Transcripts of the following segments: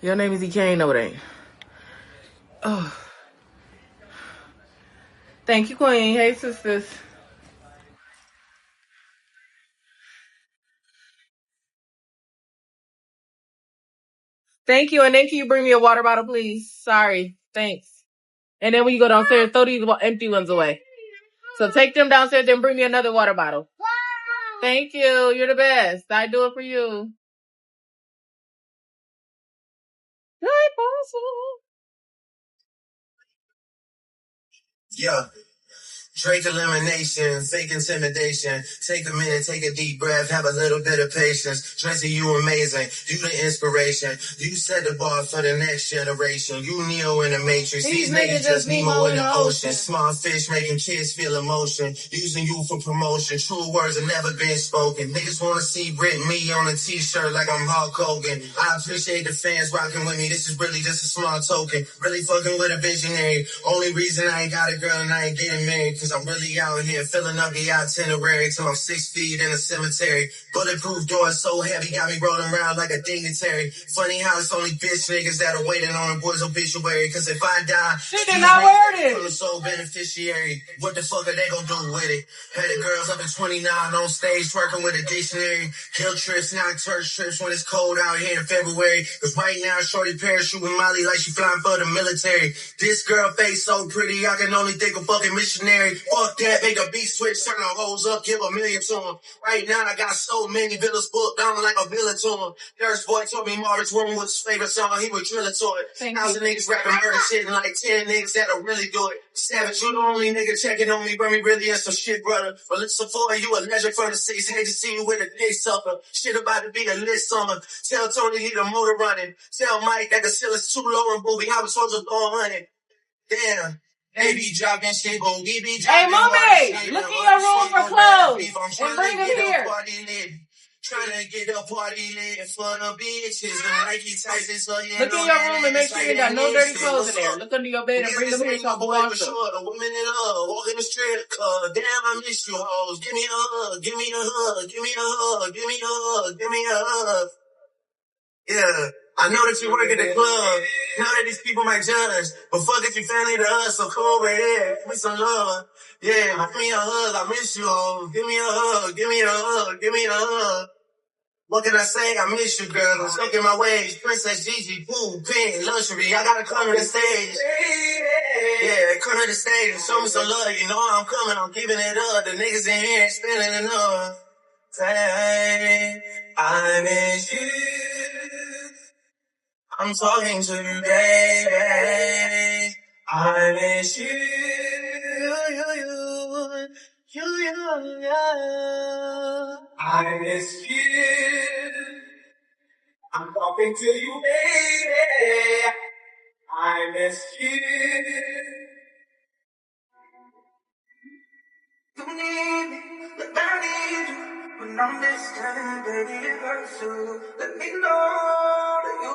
Your name is EKane? No, it ain't. Oh. Thank you, Queen. Hey, sisters. Thank you. And then can you bring me a water bottle, please? Sorry. Thanks. And then when you go downstairs, throw these empty ones away. So take them downstairs, then bring me another water bottle. Thank you. You're the best. I do it for you. Yeah. Drake elimination, fake intimidation. Take a minute, take a deep breath, have a little bit of patience. Tracy, you amazing. You the inspiration. You set the bar for the next generation. You Neo in the Matrix. These niggas just Nemo in the ocean. Small fish making kids feel emotion. Using you for promotion. True words have never been spoken. Niggas wanna see Brit me on a t-shirt like I'm Hulk Hogan. I appreciate the fans rocking with me. This is really just a small token. Really fucking with a visionary. Only reason I ain't got a girl and I ain't getting married. Cause I'm really out here filling up the itinerary till I'm 6 feet in a cemetery. Bulletproof doors so heavy, got me rolling around like a dignitary. Funny how it's only bitch niggas that are waiting on a boy's obituary. Cause if I die, she did not wear I'm the sole beneficiary. What the fuck are they gonna do with it? Had the girls up at 29 on stage twerking with a dictionary. Hill trips, not church trips when it's cold out here in February. Cause right now, shorty parachute with Molly like she flying for the military. This girl face so pretty, I can only think of fucking missionary. Fuck that, make a beat switch, turn the hoes up, give a million to them. Right now, I got so many villas booked, I'm like a villain to them. Nurse boy told me Marvin's room was his favorite song, he would drill it to it. Thousand niggas rapping murder shit and like 10 niggas that'll really do it. Savage, you the only nigga checking on me, bring me really in some shit, brother. But listen for you a legend from the seas, hate to see you with a dick sucker. Shit about to be a lit summer. Tell Tony he the motor running. Tell Mike that the ceiling's too low and booby, how we supposed to go 100. Damn. They be dropping shit, but we be dropping. Hey, Moomies, look in your room for clothes and bring them here. Trying to get a party lit for the bitches and Nike Tyson, so you look in your room and make sure you got no dirty clothes in there. Look under your bed and bring them here so I can wash them. The women in love, walking the strip club. Damn, I miss you hoes. Give me a hug, give me a hug, give me a hug, give me a hug, give me a hug. Yeah. I know that you work at the club. Know that these people might judge. But fuck it, you family to us, so come over here. Give me some love. Yeah, give me a hug. I miss you all. Give me a hug. Give me a hug. Give me a hug. What can I say? I miss you, girl. I'm stuck in my ways. Princess Gigi, pool, pin, luxury. I gotta come to the stage. Yeah, come to the stage and show me some love. You know I'm coming. I'm giving it up. The niggas in here ain't spending enough. Say, I miss you. I'm talking to you, baby. I miss you. I miss you. I'm talking to you, baby. I miss you. You need me, but I need you. When I'm distant, baby, it hurts too. Let me know that you.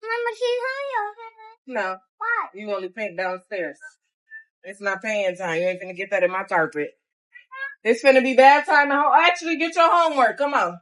Mama, she's higher. No. Why? You only paint downstairs. It's not paying time. You ain't finna get that in my carpet. It's finna be bad time. Actually, get your homework. Come on.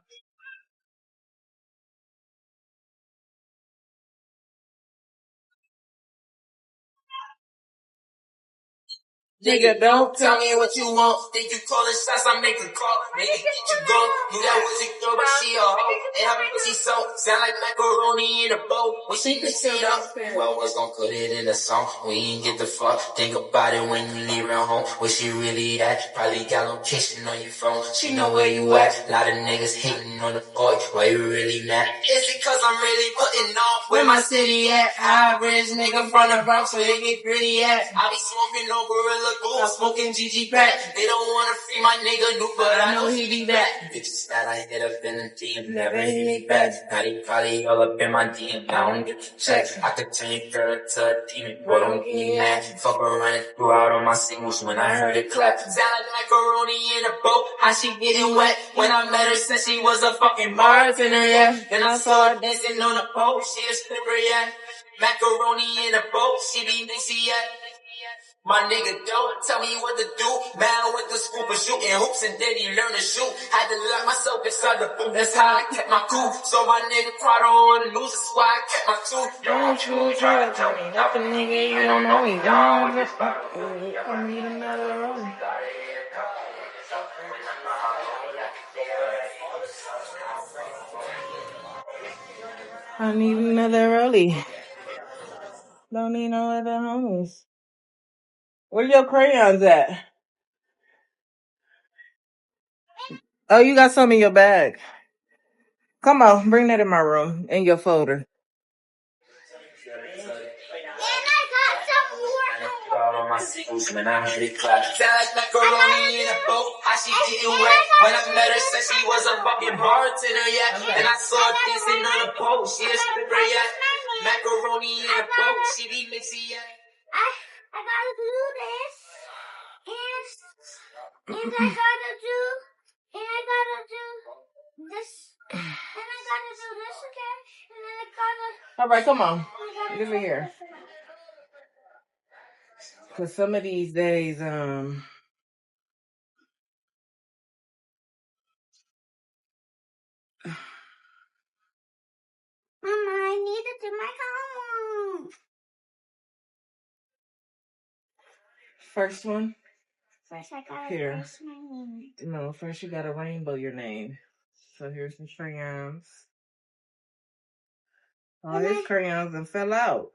Nigga, don't tell me what you want. Think you calling shots, I make a call. Nigga, get you gone. Knew that was your girl, but she a hoe. And her pussy so sound like macaroni in a bowl. When she can see up, who else gon' put it in a song? We ain't get the fuck. Think about it when you leave her home. Where she really at? Probably got location on your phone. She know where you at. Lot of niggas hating on the boy. Why you really mad? Is it cause I'm really putting off? Where my city at? Average nigga from the Bronx, where they get pretty at. I be smoking no gorilla. lagoon, smoking GG pack. They don't wanna free my nigga Nuke, but I know he be back. Bitches that I hit up in the DM, never hit me back. Now they probably all up in my DM, I don't get the check. I could turn your girl to a demon, boy, don't get me mad. Fuck around and threw out on my singles when I heard it clap. Sound like macaroni in a boat, how she getting wet. When I met her, said she was a fucking bartender, yeah. Then I saw her dancing on a pole, she a stripper, yeah. Macaroni in a boat, she be mixy, yeah. My nigga don't tell me what to do. Man with the scoop of shooting hoops and then he learned to shoot. Had to lock myself inside the boot. That's how I kept my cool. So my nigga Prado on the loose. That's why I kept my tooth. Don't you try to tell me nothing, nigga. You don't know me. Don't just I need another rose. I need another rollie. Don't need no other homies. Where your crayons at? Oh, you got some in your bag. Come on, bring that in my room, in your folder. And I got some more. All on my singles, man, I heard it clap. Sound like macaroni in a boat, how she getting wet. When I met her, said she was a fucking bartender, yeah. And I saw her dancing on a pole, she a stripper, yeah. Macaroni in a boat, she be mixy, yeah. I gotta do this, and I gotta do this, and I gotta do this again, and then I gotta. All right, come on, give it here. Cause some of these days, Mama, I need to do my homework. first one. First, I gotta Here. erase my name. No, first you gotta rainbow your name. So here's some crayons. All these crayons and fell out.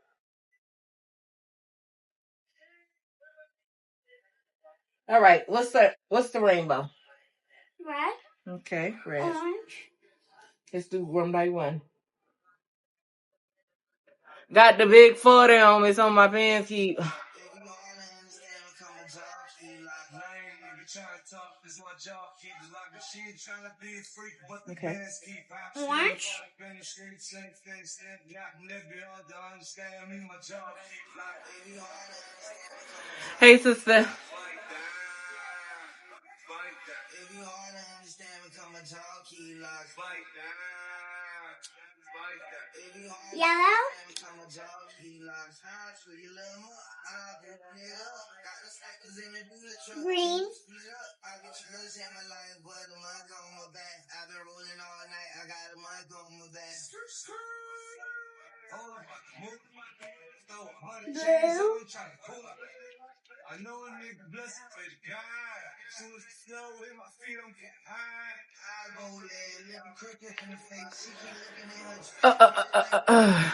All right, what's the rainbow? Red. Okay, red. Orange. Let's do one by one. Got the big 40 on. It's on my pants keep. Okay. Orange. Hey, sister. Yellow. Green. Blue. I know a nigga blessed for the God. Soon as the snow in my feet, I'm getting high. I go there, living cricket in the face. She keep looking at her.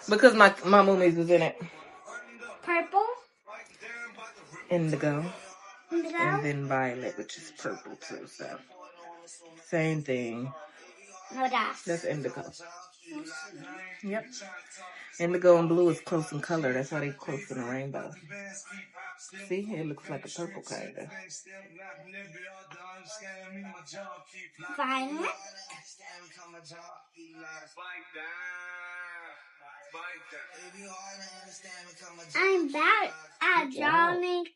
Because my Moomies was in it. Purple. Indigo. And then violet, which is purple too. So same thing. No, that's indigo. Yep. Indigo and blue is close in color. That's why they close in a rainbow. See, it looks like a purple kind of. Violet. I'm bad at drawing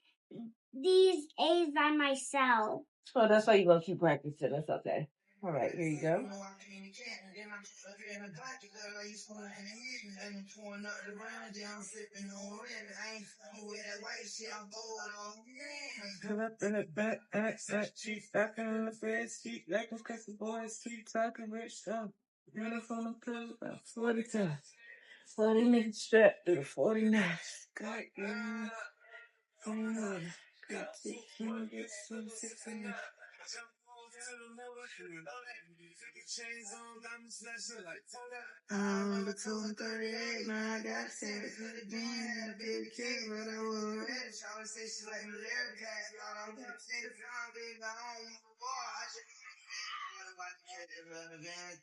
these A's by myself. Oh, that's why you're going to keep practicing. That's okay. All right, here you go. Funny nigga strapped to the 49. God, yeah. The 238, now I got sex with a damn baby cake, but I was rich. I would say she like me lyric cat. I'm gonna say the song, baby, I don't want to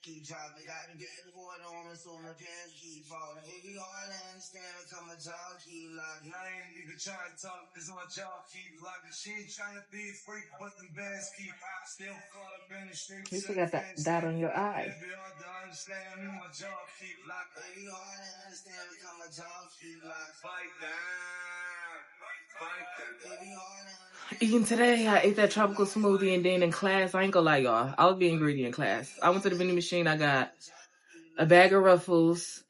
Keep chopping, got me getting going on, so my pants keep falling. If you all understand, come and talk, keep locking. I ain't even trying to talk, cause my jaw keep locking. She ain't trying to be a freak, but the bands keep out. Still caught up in the streets. You still got that dot on your eye. It'd be hard to understand, my jaw keep locking. If you all understand, come and talk, keep locking. Fight down, fight down. If you all understand. Eating today, I ate that tropical smoothie, and then in class, I ain't gonna lie, y'all, I was being greedy in class. I went to the vending machine, I got a bag of Ruffles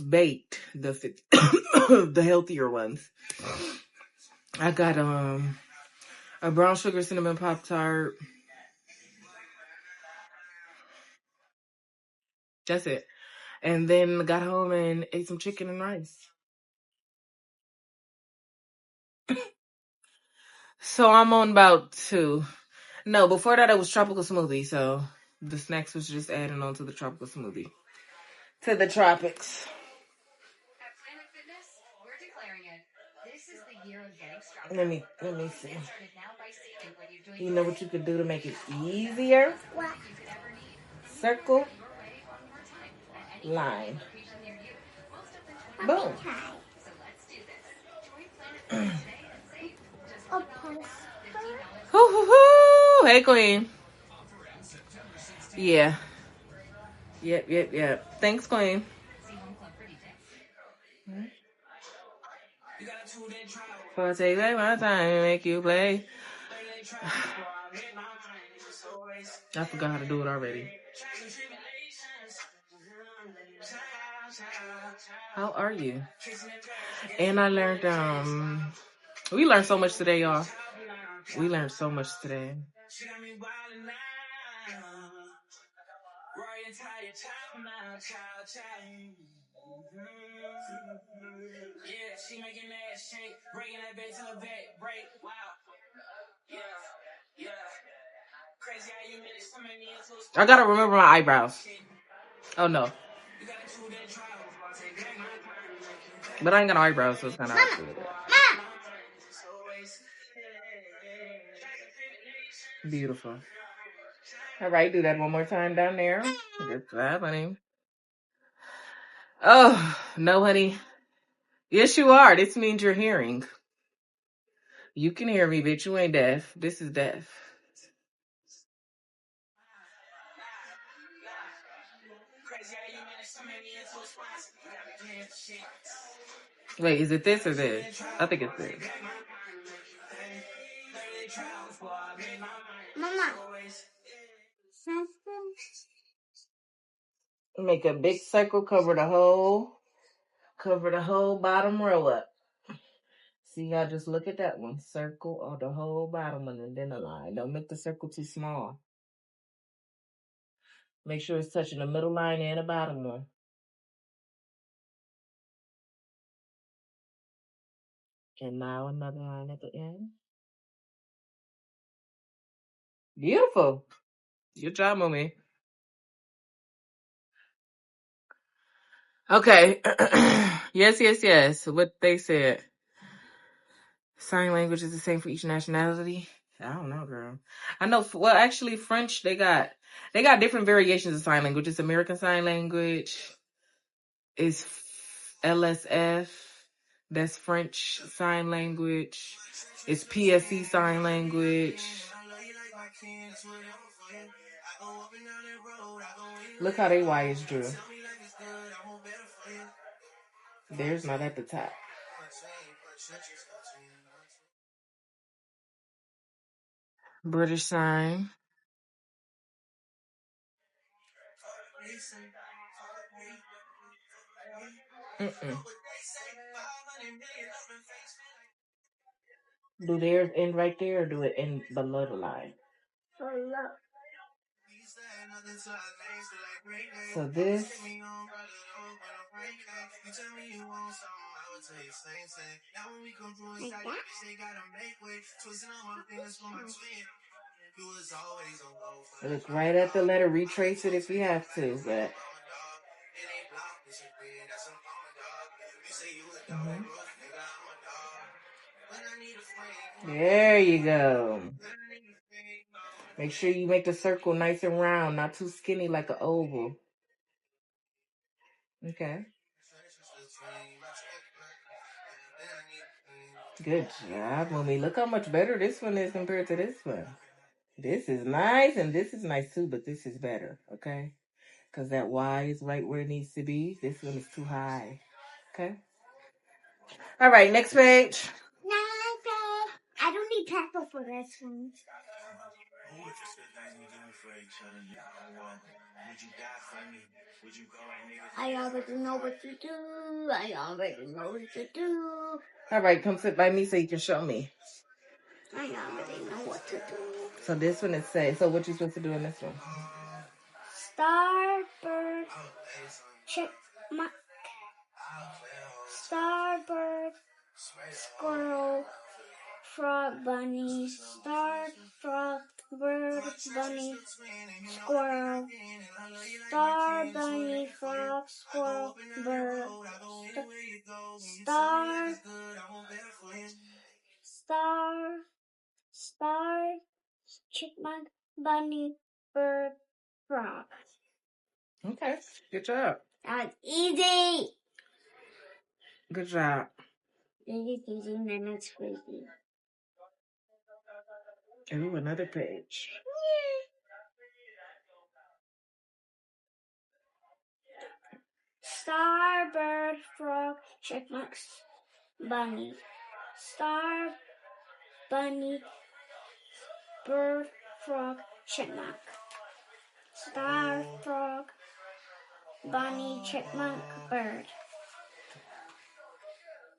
baked, the healthier ones. I got a brown sugar cinnamon Pop-Tart. That's it. And then got home and ate some chicken and rice. So I'm on about 2. No, before that it was tropical smoothie. So the snacks was just adding on to the tropical smoothie. To the tropics. At Planet Fitness, we're declaring it. This is the year of getting stronger. Let me see. Get started now by seeing what you're doing. You know what you could do to make it easier? What you could ever need. Circle, Your way one more time. At any line. location near you. Most of the Boom. So let's do this. Join Planet Fitness today and save just $1, $15. Hoo, hoo, hoo. Hey, Queen. Yeah. Yep. Thanks, Queen. See Home Club for details. If I take back my time and make you play. I forgot how to do it already. How are you? And I learned, we learned so much today, y'all. We learned so much today. Yeah, she making that shake, bringing that back to the back, break, wow. Yeah. Crazy how you made it so many years. I gotta remember my eyebrows. Oh no. But I ain't got no eyebrows, so it's kind of hard to do that. Beautiful. All right, do that one more time down there. Good job, honey. Oh, no, honey. Yes, you are. This means you're hearing. You can hear me, bitch. You ain't deaf. This is deaf. Wait, is it this or this? I think it's this. Mama. Make a big circle, cover the whole bottom row up. See, y'all just look at that one. Circle or the whole bottom one and then a line. Don't make the circle too small. Make sure it's touching the middle line and the bottom one. And now another line at the end. Beautiful. Good job, Moomy. Okay. Yes. What they said. Sign language is the same for each nationality. I don't know, girl. I know. Well, actually, French they got different variations of sign language. It's American Sign Language. It's LSF. That's French Sign Language. It's PSC Sign Language. Look how they wires drew. Theirs not at the top. British Sign. Do theirs end right there or do it end below the line? So this. Look right at the letter. Retrace it if you have to, but. There you go. Make sure you make the circle nice and round, not too skinny like an oval. Okay. Good job, Moomy. Look how much better this one is compared to this one. This is nice, and this is nice too, but this is better, okay? Because that Y is right where it needs to be. This one is too high, okay? All right, next page. No, I don't need pepper for this one. I already know what to do. I already know what to do. All right, come sit by me so you can show me. I already know what to do. So this one is say. So what you supposed to do in this one? Starbird, chipmunk, starbird, squirrel, frog, bunny, star, frog, bird, bunny, squirrel, star, bunny, frog, squirrel, bird, star, chipmunk, bunny, bird, frog. Okay, good job. That's easy. Good job. Easy, and then it's crazy. Ooh, another page. Starbird, frog, chipmunk, bunny. Star, bunny, bird, frog, chipmunk. Star, frog, bunny, chipmunk, bird.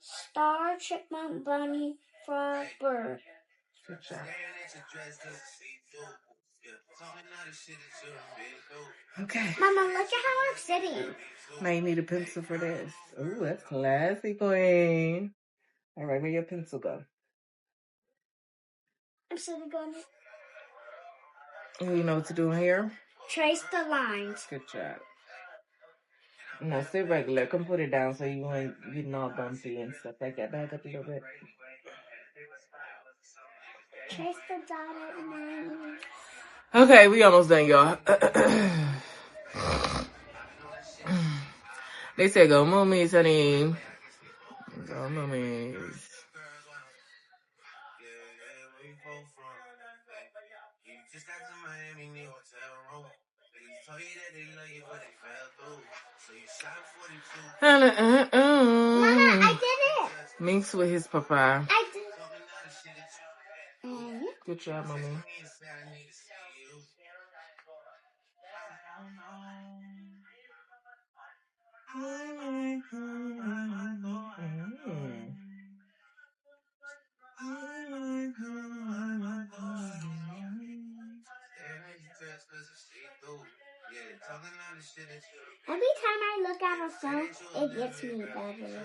Star, chipmunk, bunny, frog, bird. Good job. Okay. Mama, look at how I'm sitting. Now you need a pencil for this. Ooh, that's classy, queen. All right, where your pencil go? I'm sitting on it. You know what to do here? Trace the lines. Good job. Now sit regular. Come put it down so you ain't getting all bumpy and stuff like that. Back up a little bit. Trace the dotted line. Okay, we almost done, y'all. They said go Moomies, honey. Go Moomies. Mama, I did it. Minx with his papa. I did it. Good job, mommy. Every time I look at a song, it gets me better.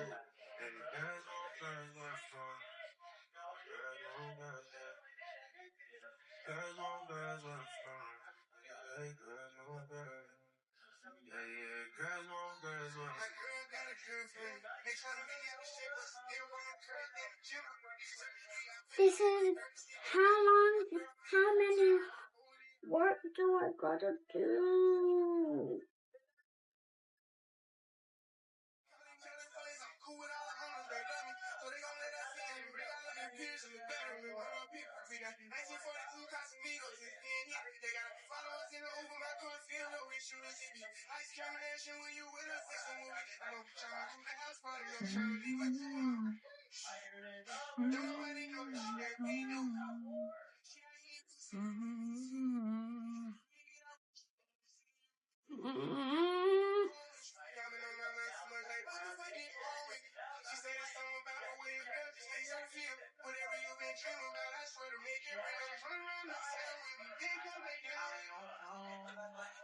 This is how many work do I gotta do?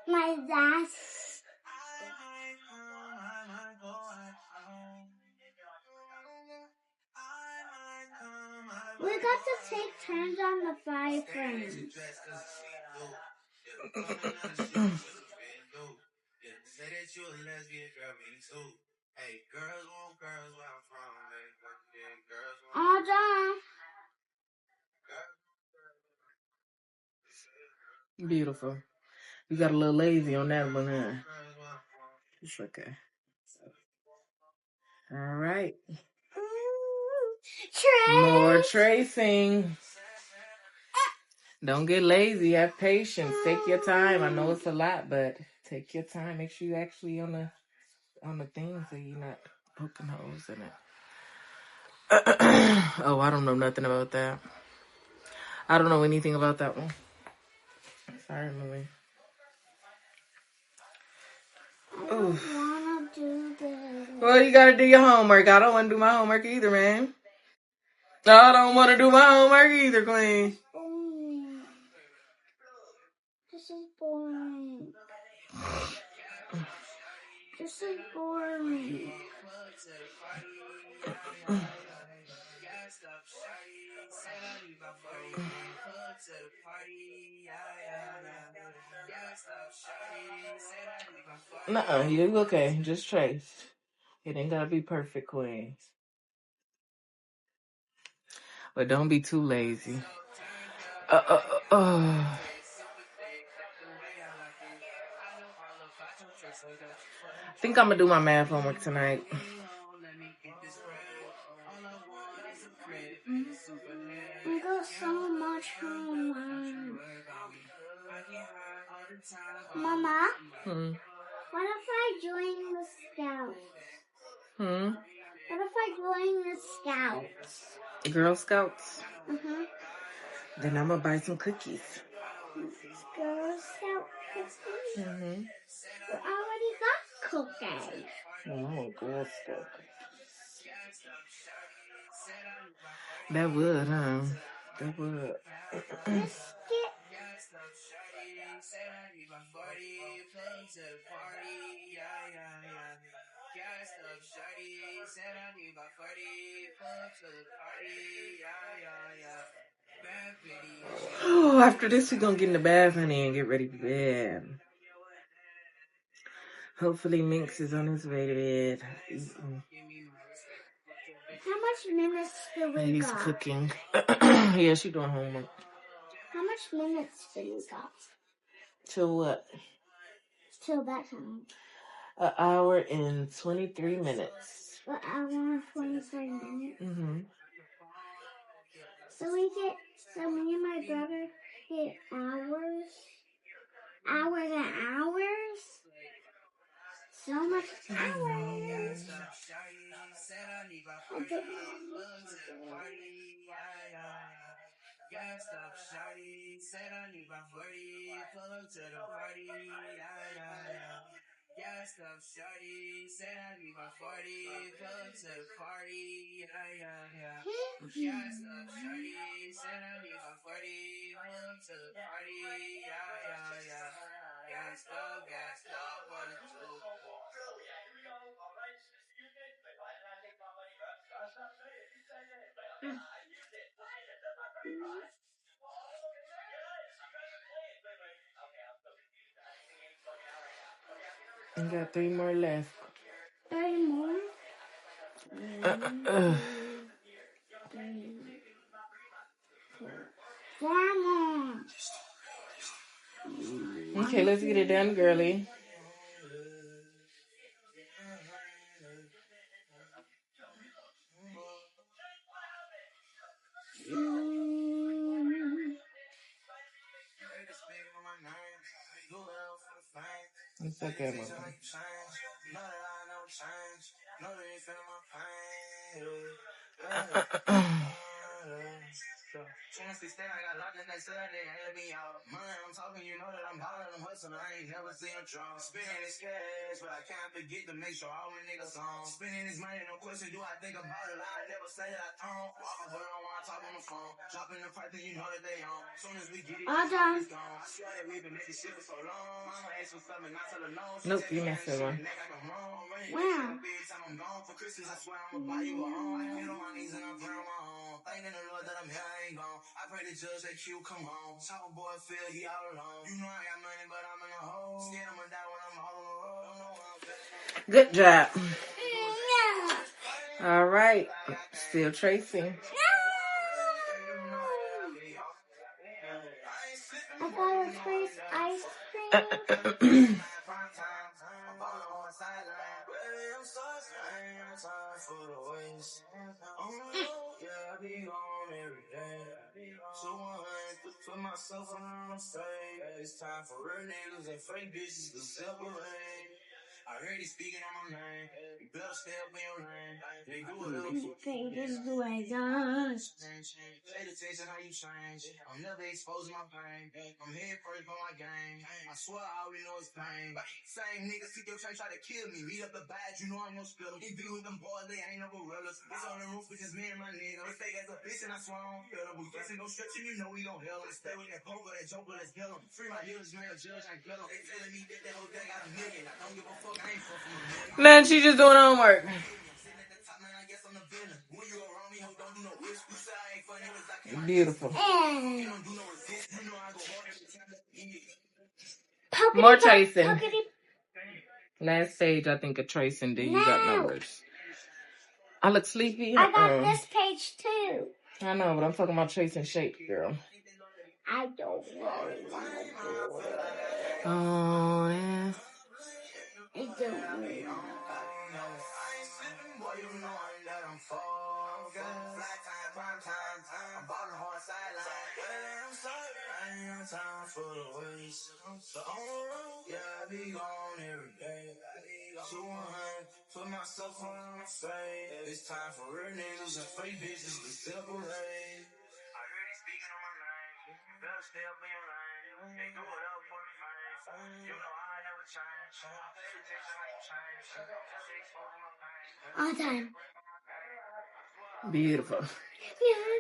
My dad. We got to take turns on the 5 friends. All done. Beautiful. You got a little lazy on that one, huh? It's okay. All right. More tracing. Don't get lazy. Have patience. Take your time. I know it's a lot, but take your time. Make sure you actually on the thing so you're not poking holes in it. Oh, I don't know nothing about that. I don't know anything about that one. Sorry, Mommy. I don't want to do this. Well, you gotta do your homework. I don't want to do my homework either, man. I don't want to do my homework either, Queen. This is boring. This is boring. Nuh-uh, you okay. Just trace. It ain't gotta be perfect, Queen. But don't be too lazy. I think I'm gonna do my math homework tonight. I got so much homework. Mama? What if I join the Scouts? What if I join the Scouts? Girl Scouts? Uh-huh. Then I'm gonna buy some cookies. Girl Scout cookies? Mm-hmm. We already got cookies. Oh, Girl Scout. That would, huh? That would. Let's get... Oh, after this, we're gonna get in the bath, honey, and get ready for bed. Hopefully, Minx is on his way to bed. How much minutes do we He's got? cooking. Yeah, she doing homework. How much minutes do we got? Till what? Till that time. An hour and 23 minutes. An hour and 25 minutes? Mm-hmm. So me and my brother get hours? Hours and hours? So much hours. We got 3 more left. 3 more? 4 more. Okay, let's get it done, girly. It's okay, Mama. I'm talking, you know that I'm ballin', I'm hustlin', I ain't never seen him drunk. Spinning his cash, but I can't forget to make sure all the niggas on. Spinning his money, no question, do I think about it? I never say that I don't. Walk around when I talk on the phone. Dropping the price, then you know that they on. Soon as we get it, All done. it's gone. I swear that we've been making shit for so long. I'ma ask for something, not tell her no. Nope, you messed it up. Wow. Time I'm gone for Christmas, I swear I'ma buy you a home. I get on my knees and I pray on my own. Thanking the Lord that I'm here, I ain't gone. I pray the judge that Q come home. Chopper boy feel he all alone. You know I got money, but I'm in a hole. Scared I'ma die when I'm all on the road. Don't know where I'm feeling. Good job. All right. Still tracing. I thought it was Put myself on stage. It's time for real niggas and fake bitches to separate. I heard you speaking on my name. You better stay up in your lane. They do it up. This is the way God. Pay attention how you change. I'm never exposing my pain. I'm head first on my game. I swear I already know it's pain. Same niggas see your train try to kill me. Read up the badge, you know I'm gonna spill them. He deal with them boys, they ain't no gorillas. It's on the roof with just me and my nigga. We fake as a bitch and I swear I don't feel them. We guessing no stretching, you know we gon' hell them. Stay with that poker, that joker, let's kill them. Free my heels, man, a judge, I kill them. They telling me that whole thing got a million. I don't give a fuck, I ain't fucking with a million. Man, she just doing homework. Beautiful. More tracing. Last page, I think, of tracing. Then you got numbers. I look sleepy. I got this page too. I know, but I'm talking about tracing shape, girl. I don't really want to do it. Oh, yeah. I don't really want to. Put myself on my face. It's time for real niggas and fake bitches to separate. I heard you speaking on my name. You better stay up in your lane. They do it up for the fame. You know I never change. Pay attention how you change. Just exposing my pain. All time. Beautiful.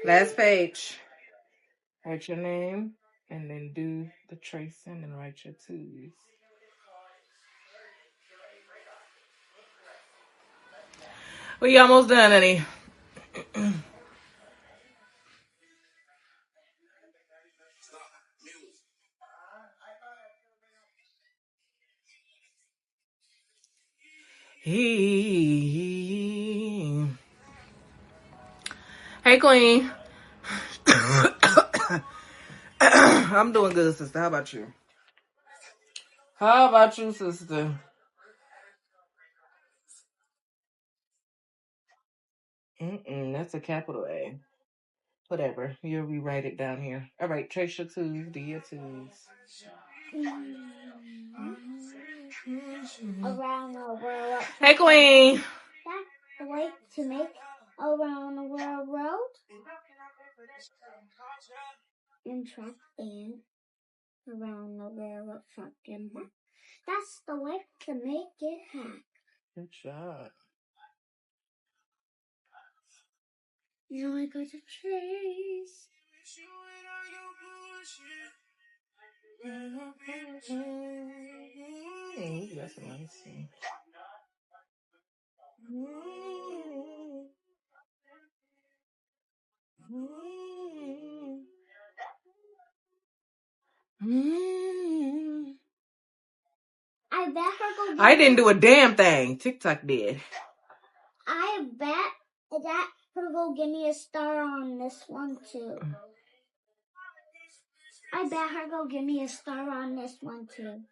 Last page. Write your name and then do the tracing and write your twos. We almost done, honey. Hey, Queen. I'm doing good, sister. How about you? How about you, sister? That's a capital A. Whatever. You'll rewrite it down here. All right, trace your twos. Do your twos. Around the world. Hey, Queen. That's the way to make around the world road. And track and around the world fucking back. That's the way to make it happen. Good job. Now I got to trace. Ooh, that's a nice one. I bet her go. I didn't do a damn thing. TikTok did. I bet that her go give me a star on this one too. I bet her go give me a star on this one too.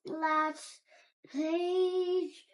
Last page.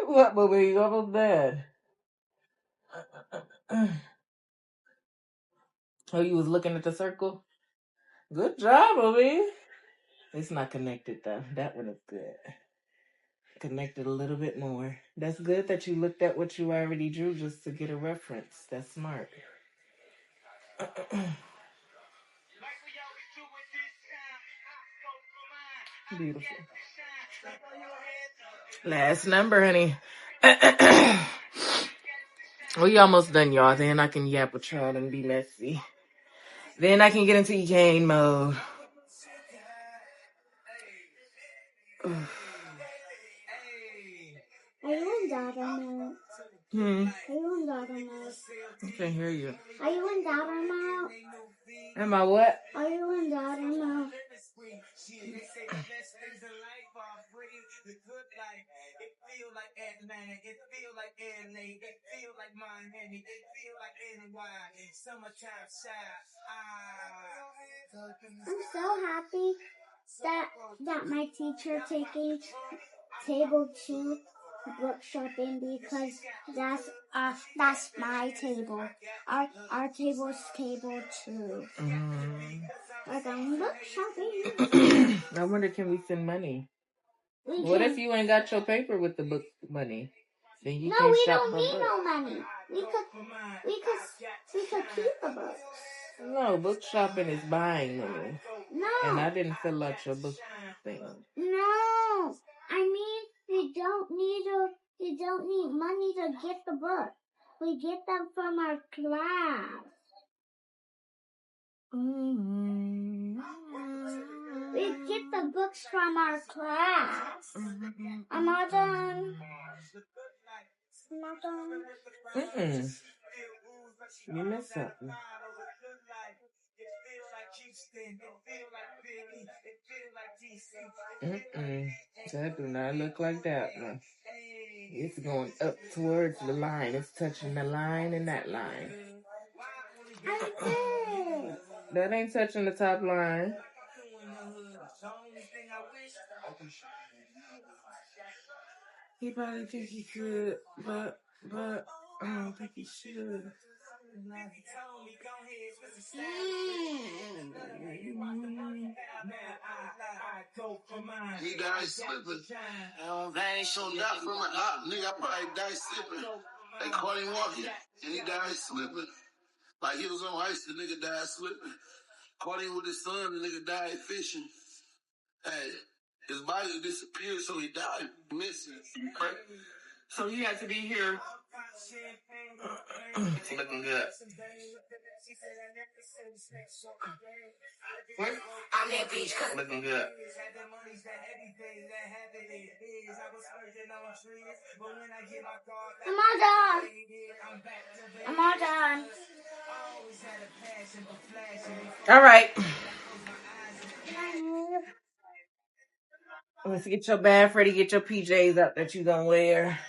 What movie? You almost dead. Oh, you was looking at the circle? Good job, movie. It's not connected though. That one is good. Connected a little bit more. That's good that you looked at what you already drew just to get a reference. That's smart. Beautiful. Last number, honey. We almost done, y'all. Then I can yap with y'all and be messy. Then I can get into EKane mode. Are you in daughter mode? Are you in daughter mode? I can't hear you. Are you in daughter mode? Am I what? Are you in daughter mode? I'm so happy that my teacher taking table 2 workshopping because that's my table. Our table's table 2. We're going workshopping. I wonder, can we send money? We What can. if you ain't got your paper with the book money? Then you No, can't we shop don't for need books. no money. We could keep the books. No, book shopping is buying money. No. And I didn't fill out your book thing. No. I mean, you don't need money to get the book. We get them from our class. We get the books from our class. I'm all done. I'm all done. You missed something. That do not look like that one. It's going up towards the line. It's touching the line and that line. That ain't touching the top line. He probably think he could, but I don't think he should. He died slipping. I ain't show nothing from my nigga. I probably died slipping. They caught him walking, and he died slipping. Like he was on ice, the nigga died slipping. Caught him with his son, the nigga died fishing. Hey, his body disappeared, so he died missing. Right? So he had to be here. Looking good. I'm that beach cut. Looking good. I'm all done. I'm all done. All right. Let's get your bath ready. Get your PJs up that you gonna wear.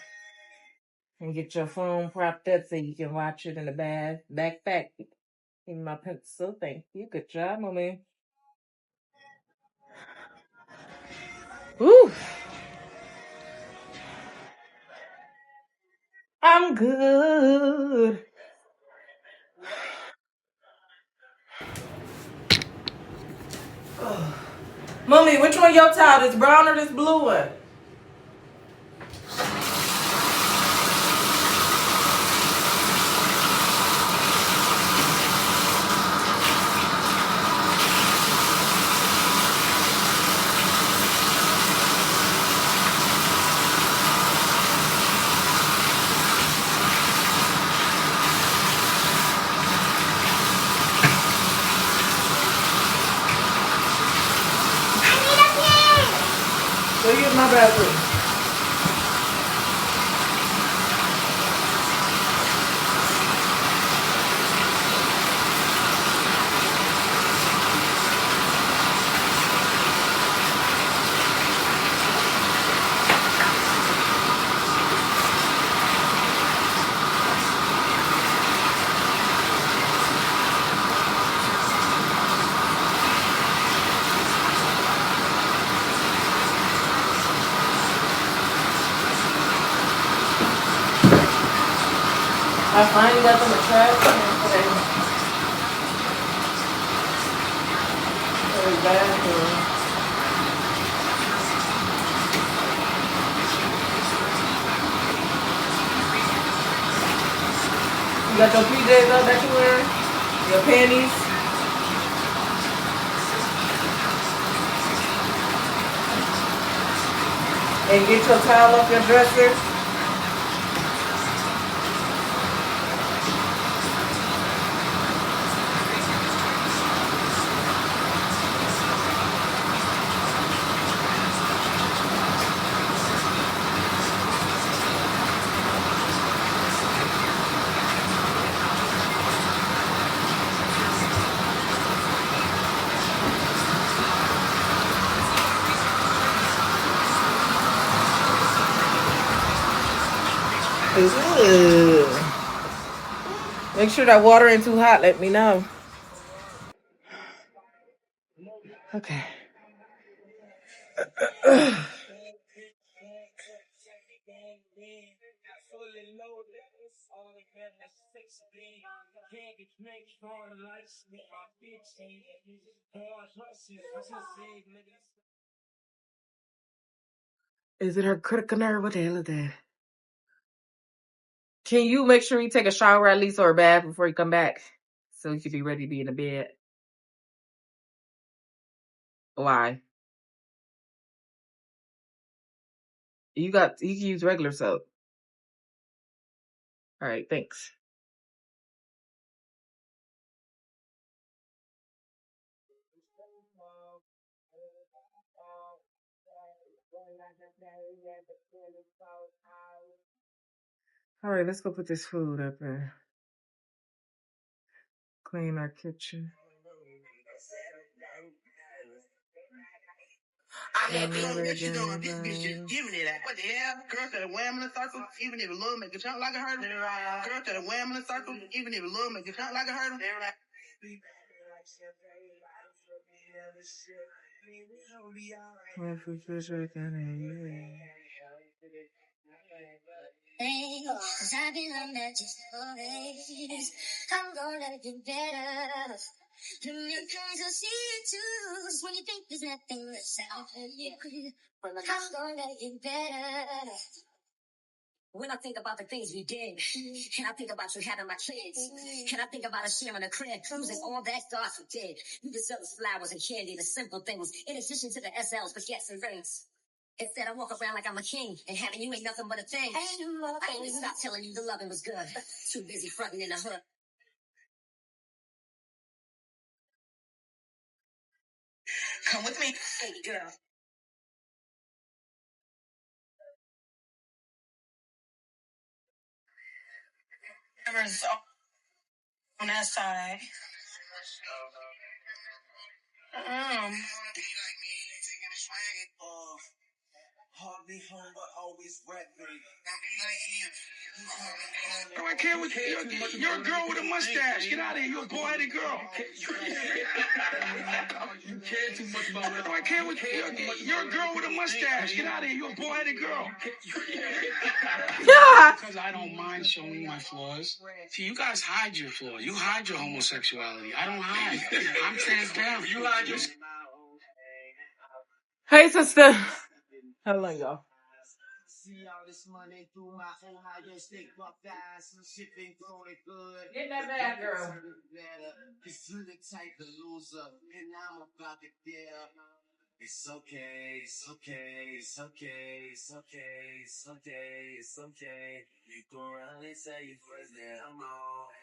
And get your phone propped up so you can watch it in the bath. Backpack. In my pencil. Thank you. Good job, mommy. Whew. I'm good. Mommy, which one your towel? This brown or this blue one? Go use my bathroom. I finally got them a trap. Very bathroom. You got your PJs up that you wear? Your panties? And get your towel off your dresser. Ooh. Make sure that water ain't too hot. Let me know. Okay. Is it her critical nerve? What the hell is that? Can you make sure you take a shower at least or a bath before you come back? So you can be ready to be in the bed. Why? You can use regular soap. All right, thanks. All right, let's go put this food up there. Clean our kitchen. I had people that you know, this bitch just giving it out. What the hell? Girl that wham in a circle, even if a little make a chunk like a hurdle. Girl that wham in a circle, even if a little make a chunk like a hurdle. Cause I've been on that just for days. I'm gonna get better. The new kinds of see it too. Cause when you think there's nothing that's out for you, I'm gonna get better. When I think about the things we did, and I think about you having my kids, and I think about us sharing a crib, losing all that God forbid. You deserve flowers and candy, the simple things, in addition to the SLs, but yes and rings. Instead, I walk around like I'm a king, and having you ain't nothing but a thing. I ain't stop telling you the loving was good. Too busy fronting in the hood. Come with me, baby girl. Cameras on that side. Hardly home, but always rapping. Oh, I can't with you're a girl with a mustache. Get out of here. You're a boy-headed girl. You care too much about it. Oh, I can't with you're a girl with a mustache. Get out of here. You're a boy-headed girl. Because I don't mind showing my flaws. See, you guys hide your flaws. You hide your homosexuality. I don't hide. I'm transparent. You hide your... Hey, sister. Hello, y'all. See all this money through my phone, I just think about that. Some shit ain't going good. Get in that bag, girl. Cause you the type of loser, and I'm about to get up. It's okay, it's okay, it's okay, it's okay, it's okay, it's okay. You go around and say you first that I'm on.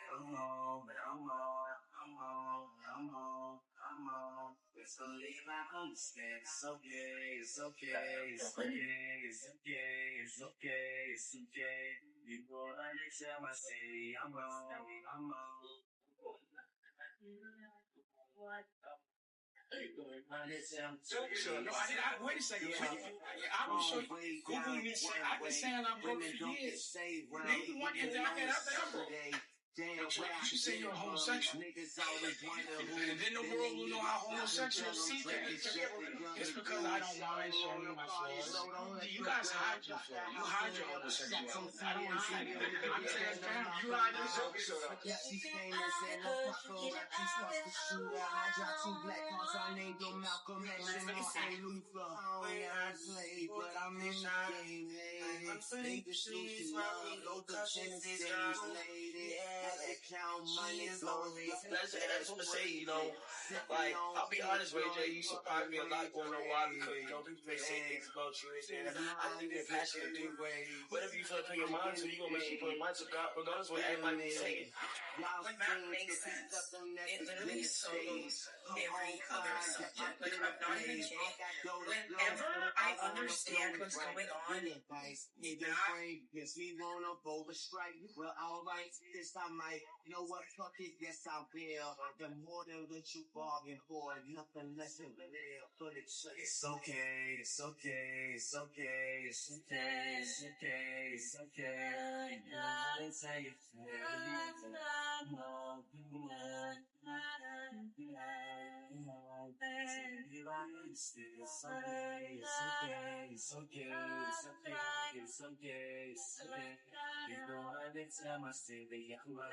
It's only I understand. It's okay, it's okay, it's okay, it's okay, it's okay, it's okay. You go around and tell my city I'm on. Wait a second. I will show you. Google me. I've been saying I'm broke for years. You the one that I got out there. That's what you say you're a homosexual. And then the world will know how homosexuals see things. It's because I don't mind showing you my flaws. You guys hide your flaws. You hide your homosexuality. I don't hide it. I'm transparent. You hide yourself. Yeah, she's famous and I'm popular. She's supposed to shoot her. I dropped 2 black cars. I named them Malcolm X and Martin Luther. I play, but I'm in the game. Hey, niggas losing love. Low Tennessee lady. That's I just want to say, like, I'll be honest with you, Jay, you surprised me a lot going on while because, people may say things about you, and I think they're passionate, dude. Whatever you feel like put your mind to, you're going to make sure you put your mind to God, regardless of what everybody is saying. When that makes sense, it literally solos every other subject. Like, I'm not even kidding. Whenever I understand what's going on, yes, we wanna overstrike. Well, alright, this I might. You know what? Fuck it, yes, I will. The more than what you bargain for, nothing less than real. But it's okay, it's okay, it's okay, it's okay, it's okay, it's okay. I didn't say it's it's okay, it's okay, it's okay. You know, every time I say the young way.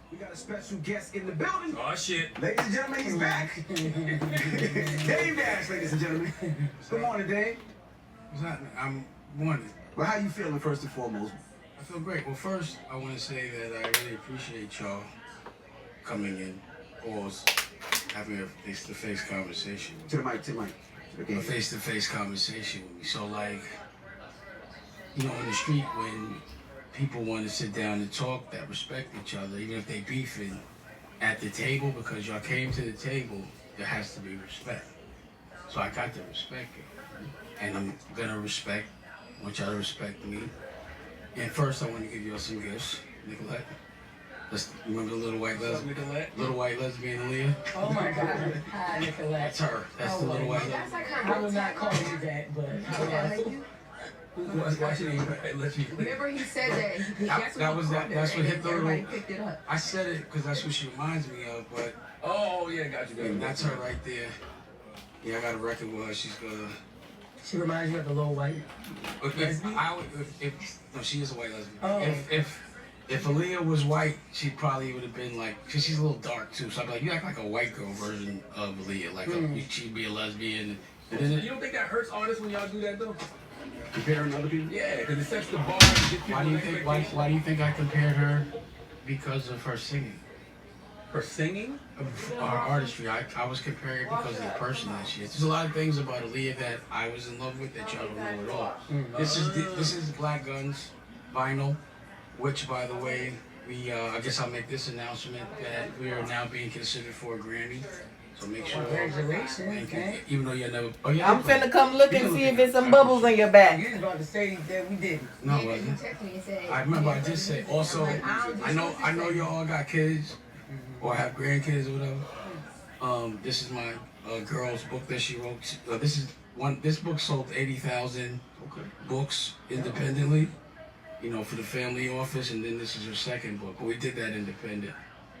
We got a special guest in the building. Oh, shit. Ladies and gentlemen, he's back. Dave Dash, ladies and gentlemen. Good morning, Dave. What's happening? I'm wondering. Well, how you feeling first and foremost? I feel great. Well, first, I want to say that I really appreciate y'all coming in, pause, having a face-to-face conversation. To the mic, to the mic. A face-to-face conversation with me. So, like, in the street, when people want to sit down and talk that respect each other, even if they beefing at the table, because y'all came to the table, there has to be respect. So I got to respect it. And I'm going to want y'all to respect me. And first, I want to give y'all some gifts. Nicolette. Remember the little white lesbian? Little white lesbian Aaliyah? Oh my God. Hi, Nicolette. That's her. That's the little white lesbian. I will not call you that, but. Why should he let you? Whenever he said that, that's what hit the everybody picked it up. I said it because that's what she reminds me of, but. Oh, yeah, got you. That's her right there. Yeah, I got a record with her. She's gonna. She reminds you of the little white lesbian? No, she is a white lesbian. Oh. If Aaliyah was white, she probably would have been like, cause she's a little dark too. So I'd be like, you act like a white girl version of Aaliyah, like she'd be a lesbian. And then You don't think that hurts artists when y'all do that, though? Comparing other people? Yeah, because it sets the bar. Why do you think I compared her? Because of her singing. Her singing? Our artistry. I was comparing it because of the person that she is. There's a lot of things about Aaliyah that I was in love with that y'all don't know at all. This is Black Guns vinyl, which, by the way, we I guess I'll make this announcement that we are now being considered for a Grammy. So make sure. Congratulations, man. Even though you never. Oh yeah. I'm finna come look and see if there's some bubbles in your back. You was about to say that we didn't. No, it wasn't. I remember I did say. Also, I know you all got kids or have grandkids or whatever. This is my girl's book that she wrote. This book sold 80,000 books independently. For the family office, and then this is her second book. But we did that independent,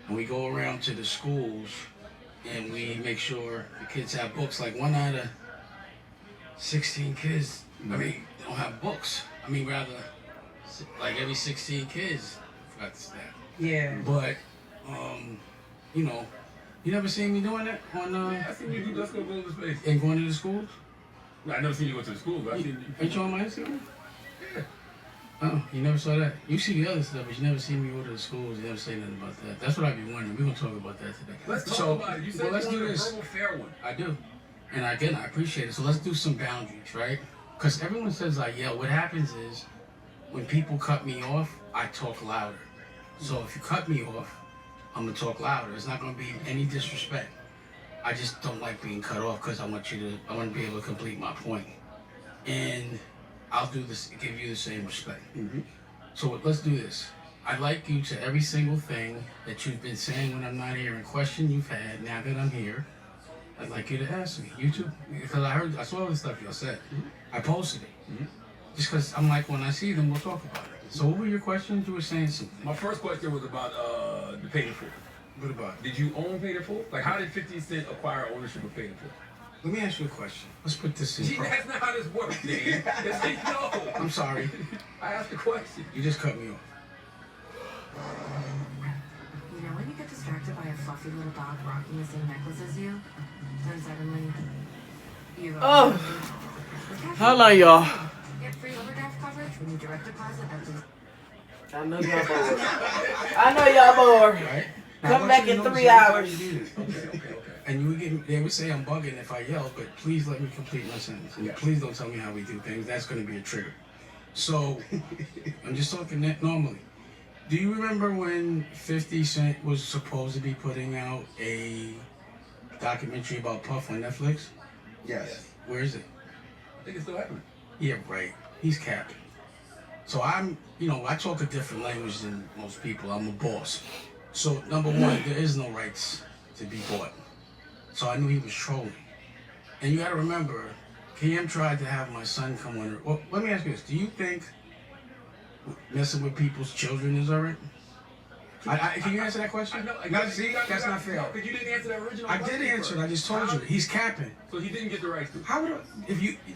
and we go around to the schools. And we make sure the kids have books. Like 1 out of 16 kids, don't have books. Rather, like every 16 kids, I forgot the stat. Yeah. But, you never seen me doing that on, I seen you do Let's Go Go to Space. And going to the schools? No, I never seen you go to the school, but I seen you. Ain't you on my Instagram? Yeah. Oh, you never saw that? You see the other stuff, but you never see me go to the schools. You never say nothing about that. That's what I be wondering. We're going to talk about that today. Let's talk about it. You said let's you do wanted this. a verbal fair one. I do. And again, I appreciate it. So let's do some boundaries, right? Because everyone says I yell. What happens is when people cut me off, I talk louder. So if you cut me off, I'm gonna talk louder. It's not gonna be any disrespect. I just don't like being cut off because I want to be able to complete my point. And I'll do this, give you the same respect. So let's do this. I'd like you to every single thing that you've been saying when I'm not here and question you've had now that I'm here, I'd like you to ask me. You too. Because I saw all the stuff y'all said. I posted it. Just because I'm like, when I see them, we'll talk about it. So what were your questions? You were saying something. My first question was about the Paid in Full. What about it? Did you own Paid in Full? Like, how did 50 Cent acquire ownership of Paid in Full? Let me ask you a question. Let's put this in. That's not how this works, man. No. I'm sorry. I asked the question. You just cut me off. You know when you get distracted by a fluffy little dog rocking the same necklace as you, then suddenly you go. Oh, hold on, y'all. Get free overdraft coverage when you direct deposit at the. I know y'all bored. I know y'all bored. Right? Come back in 3 hours. Okay. And they would say I'm bugging if I yell, but please let me complete my sentence. And please don't tell me how we do things. That's going to be a trigger. So I'm just talking that normally. Do you remember when 50 Cent was supposed to be putting out a documentary about Puff on Netflix? Yes. Where is it? I think it's still happening. Yeah, right. He's capping. So I talk a different language than most people. I'm a boss. So number one, there is no rights to be bought. So I knew he was trolling. And you got to remember, Cam tried to have my son come on. Well, let me ask you this: do you think messing with people's children is alright? Can you answer that question? See, that's not fair. No, because you didn't answer that original I question. did answer it. I just told you. He's capping. So he didn't get the rights to. How would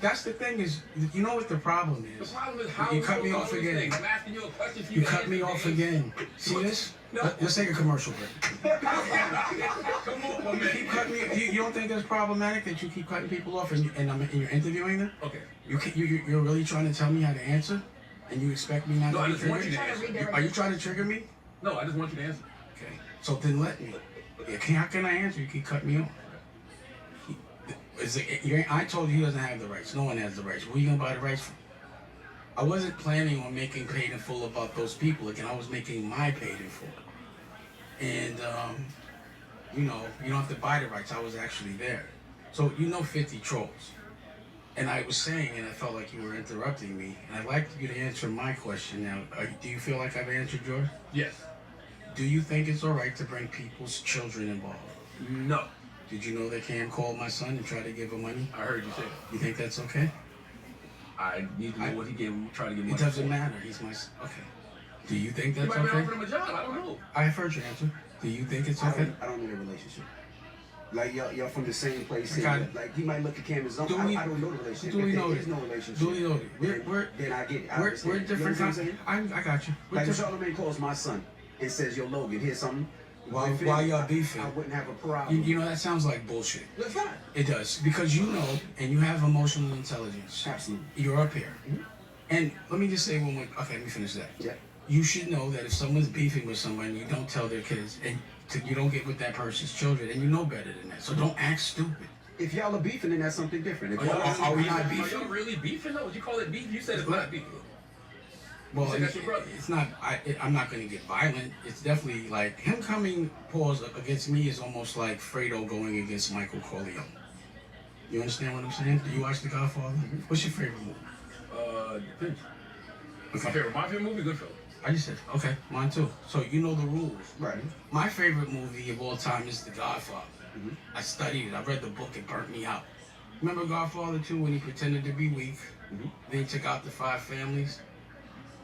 that's the thing is, you know what the problem is? The problem is how you cut me off again. I'm asking you a question. You cut me off again. See this? No. Let's take a commercial break. Come on, You keep cutting me. You don't think that's problematic that you keep cutting people off and you're interviewing them? Okay. You're really trying to tell me how to answer, and you expect me not No, I to be just want you triggered? to answer. Are you trying to trigger me? No, I just want you to answer. Okay. So then let me. How can I answer? You keep cutting me off. I told you he doesn't have the rights. No one has the rights. Where are you gonna buy the rights from? I wasn't planning on making Paid in Full about those people again. I was making my Paid in Full. And you don't have to buy the rights. I was actually there. So 50 trolls. And I was saying, and I felt like you were interrupting me, and I'd like you to answer my question now. Do you feel like I've answered yours? Yes. Do you think it's all right to bring people's children involved? No. Did you know that Cam called my son and tried to give him money? I heard you say that. You think that's okay? I need to know what he gave him, try to give money. It doesn't for. matter. He's my son. Okay. Do you think that's He might be okay? offering him a job. I don't know. I have heard your answer. Do you think it's okay? I don't know the relationship. Like y'all from the same place. Okay. Like he might look at Cam as I don't know the relationship. Duly If there noted. is no relationship. Duly noted. Then I get it. We're different. I got you. Like if Charlamagne calls my son and says, "Yo, Logan, here's something." While y'all beefing, I wouldn't have a problem. You know that sounds like bullshit. That's fine. It does, because you know, and you have emotional intelligence. Absolutely. You're up here. And let me just say one more. Okay, let me finish that. Yeah. You should know that if someone's beefing with someone, you don't tell their kids, and you don't get with that person's children, and you know better than that. So don't act stupid. If y'all are beefing, then that's something different. If Are we not Are beefing? y'all really beefing? No, would you call it beef? You said it's not beef. Well, You said that's your brother. it's not. I'm not going to get violent. It's definitely like him coming against me is almost like Fredo going against Michael Corleone. You understand what I'm saying? Do you watch The Godfather? What's your favorite movie? Depends. Okay. My favorite movie, Goodfellas. I just said okay, mine too. So you know the rules. Right. My favorite movie of all time is The Godfather. I studied it. I read the book. It burnt me out. Remember Godfather 2 when he pretended to be weak? Then he took out the 5 families,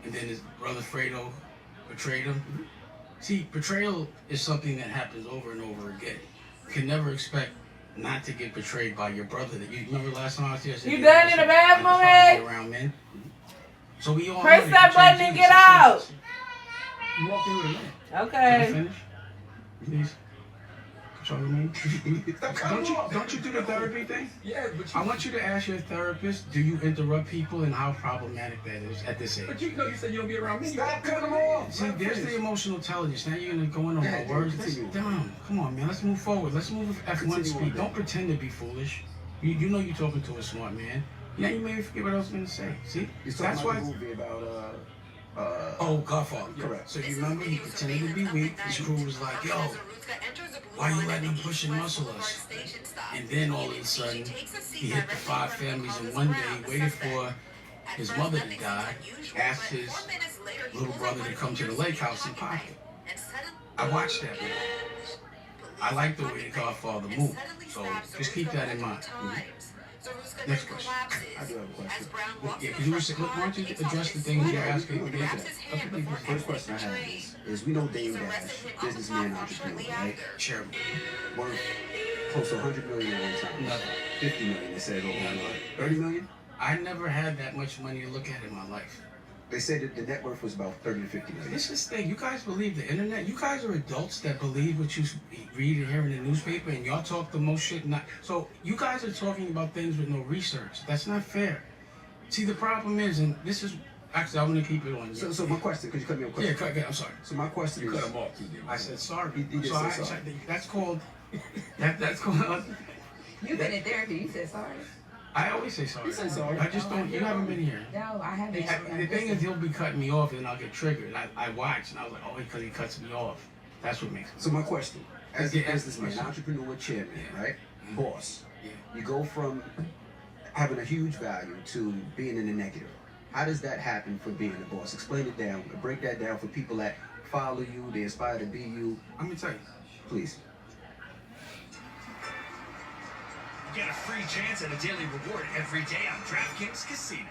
and then his brother Fredo betrayed him. See, betrayal is something that happens over and over again. You can never expect not to get betrayed by your brother. That you remember last time I was here? I said, You done in the bathroom, man? Around men. So we all Press know that button and get out. You walked in with a man. Can I Okay. finish? Please. Don't you do the therapy thing? Yeah, but I want you to ask your therapist, do you interrupt people and how problematic that is at this age? But you said you don't be around me. Stop cutting them off. See, there's the emotional intelligence. Now you're going to go in on my words. Damn, come on, man. Let's move forward. Let's move with F1 speed. Don't pretend to be foolish. You know you're talking to a smart man. Now you made me forget what I was going to say. See? He's That's talking why. about the movie about Godfather. Correct. So you remember he pretended to be weak. His crew was like, yo, why you letting him push and muscle us? And then all of a sudden, he hit the 5 families in one day, waited for his mother to die, asked his little brother to come to the lake house and pop it. I watched that movie. I like the way the Godfather moved. So just keep that in mind. Next question. I do have a question. Yeah, because why don't you address the things you're asking? First question I have is we know Dame Dash, businessman, entrepreneur, right? Chairman. Worth close to 100 million at one time. Nothing. 50 million, they said. 30 million? I never had that much money to look at in my life. They said that the net worth was about 30 to 50 million. This is the thing. You guys believe the internet? You guys are adults that believe what you read and hear in the newspaper, and y'all talk the most shit. So you guys are talking about things with no research. That's not fair. See, the problem is, and this is actually, I'm gonna keep it on. So my question, because you cut me off. Question. Yeah, I'm sorry. So my question You is, cut him off too, I said sorry. He just said sorry. That's called. That's called. You've been in therapy. You said sorry. I always say sorry. You say sorry. I just don't. You haven't been here. No, I haven't. The thing is, he'll be cutting me off, and I'll get triggered. I watch, and I was like, oh, because he cuts me off. That's what makes me. So my question, as this man, question. entrepreneur, chairman, right? Mm-hmm. Boss. Yeah. You go from having a huge value to being in the negative. How does that happen for being a boss? Explain it down. Break that down for people that follow you, they aspire to be you. I'm gonna tell you. Please. Get a free chance at a daily reward every day on DraftKings Casino.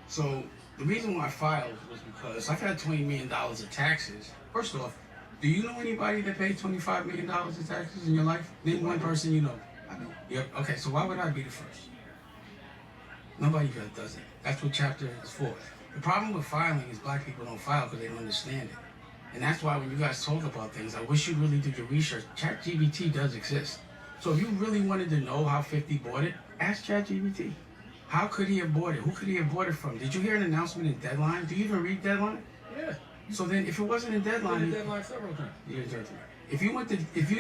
So the reason why I filed was because I've had $20 million of taxes. First off, do you know anybody that paid $25 million of taxes in your life? Name one person you know. I know. Yep. Okay, so why would I be the first? Nobody does it. That's what chapter is for. The problem with filing is black people don't file because they don't understand it. And that's why when you guys talk about things, I wish you really did your research. ChatGPT does exist. So if you really wanted to know how 50 bought it, ask ChatGPT. How could he have bought it? Who could he have bought it from? Did you hear an announcement in Deadline? Do you even read Deadline? Yeah. So then, if it wasn't in Deadline, Deadline several times. if you went to, if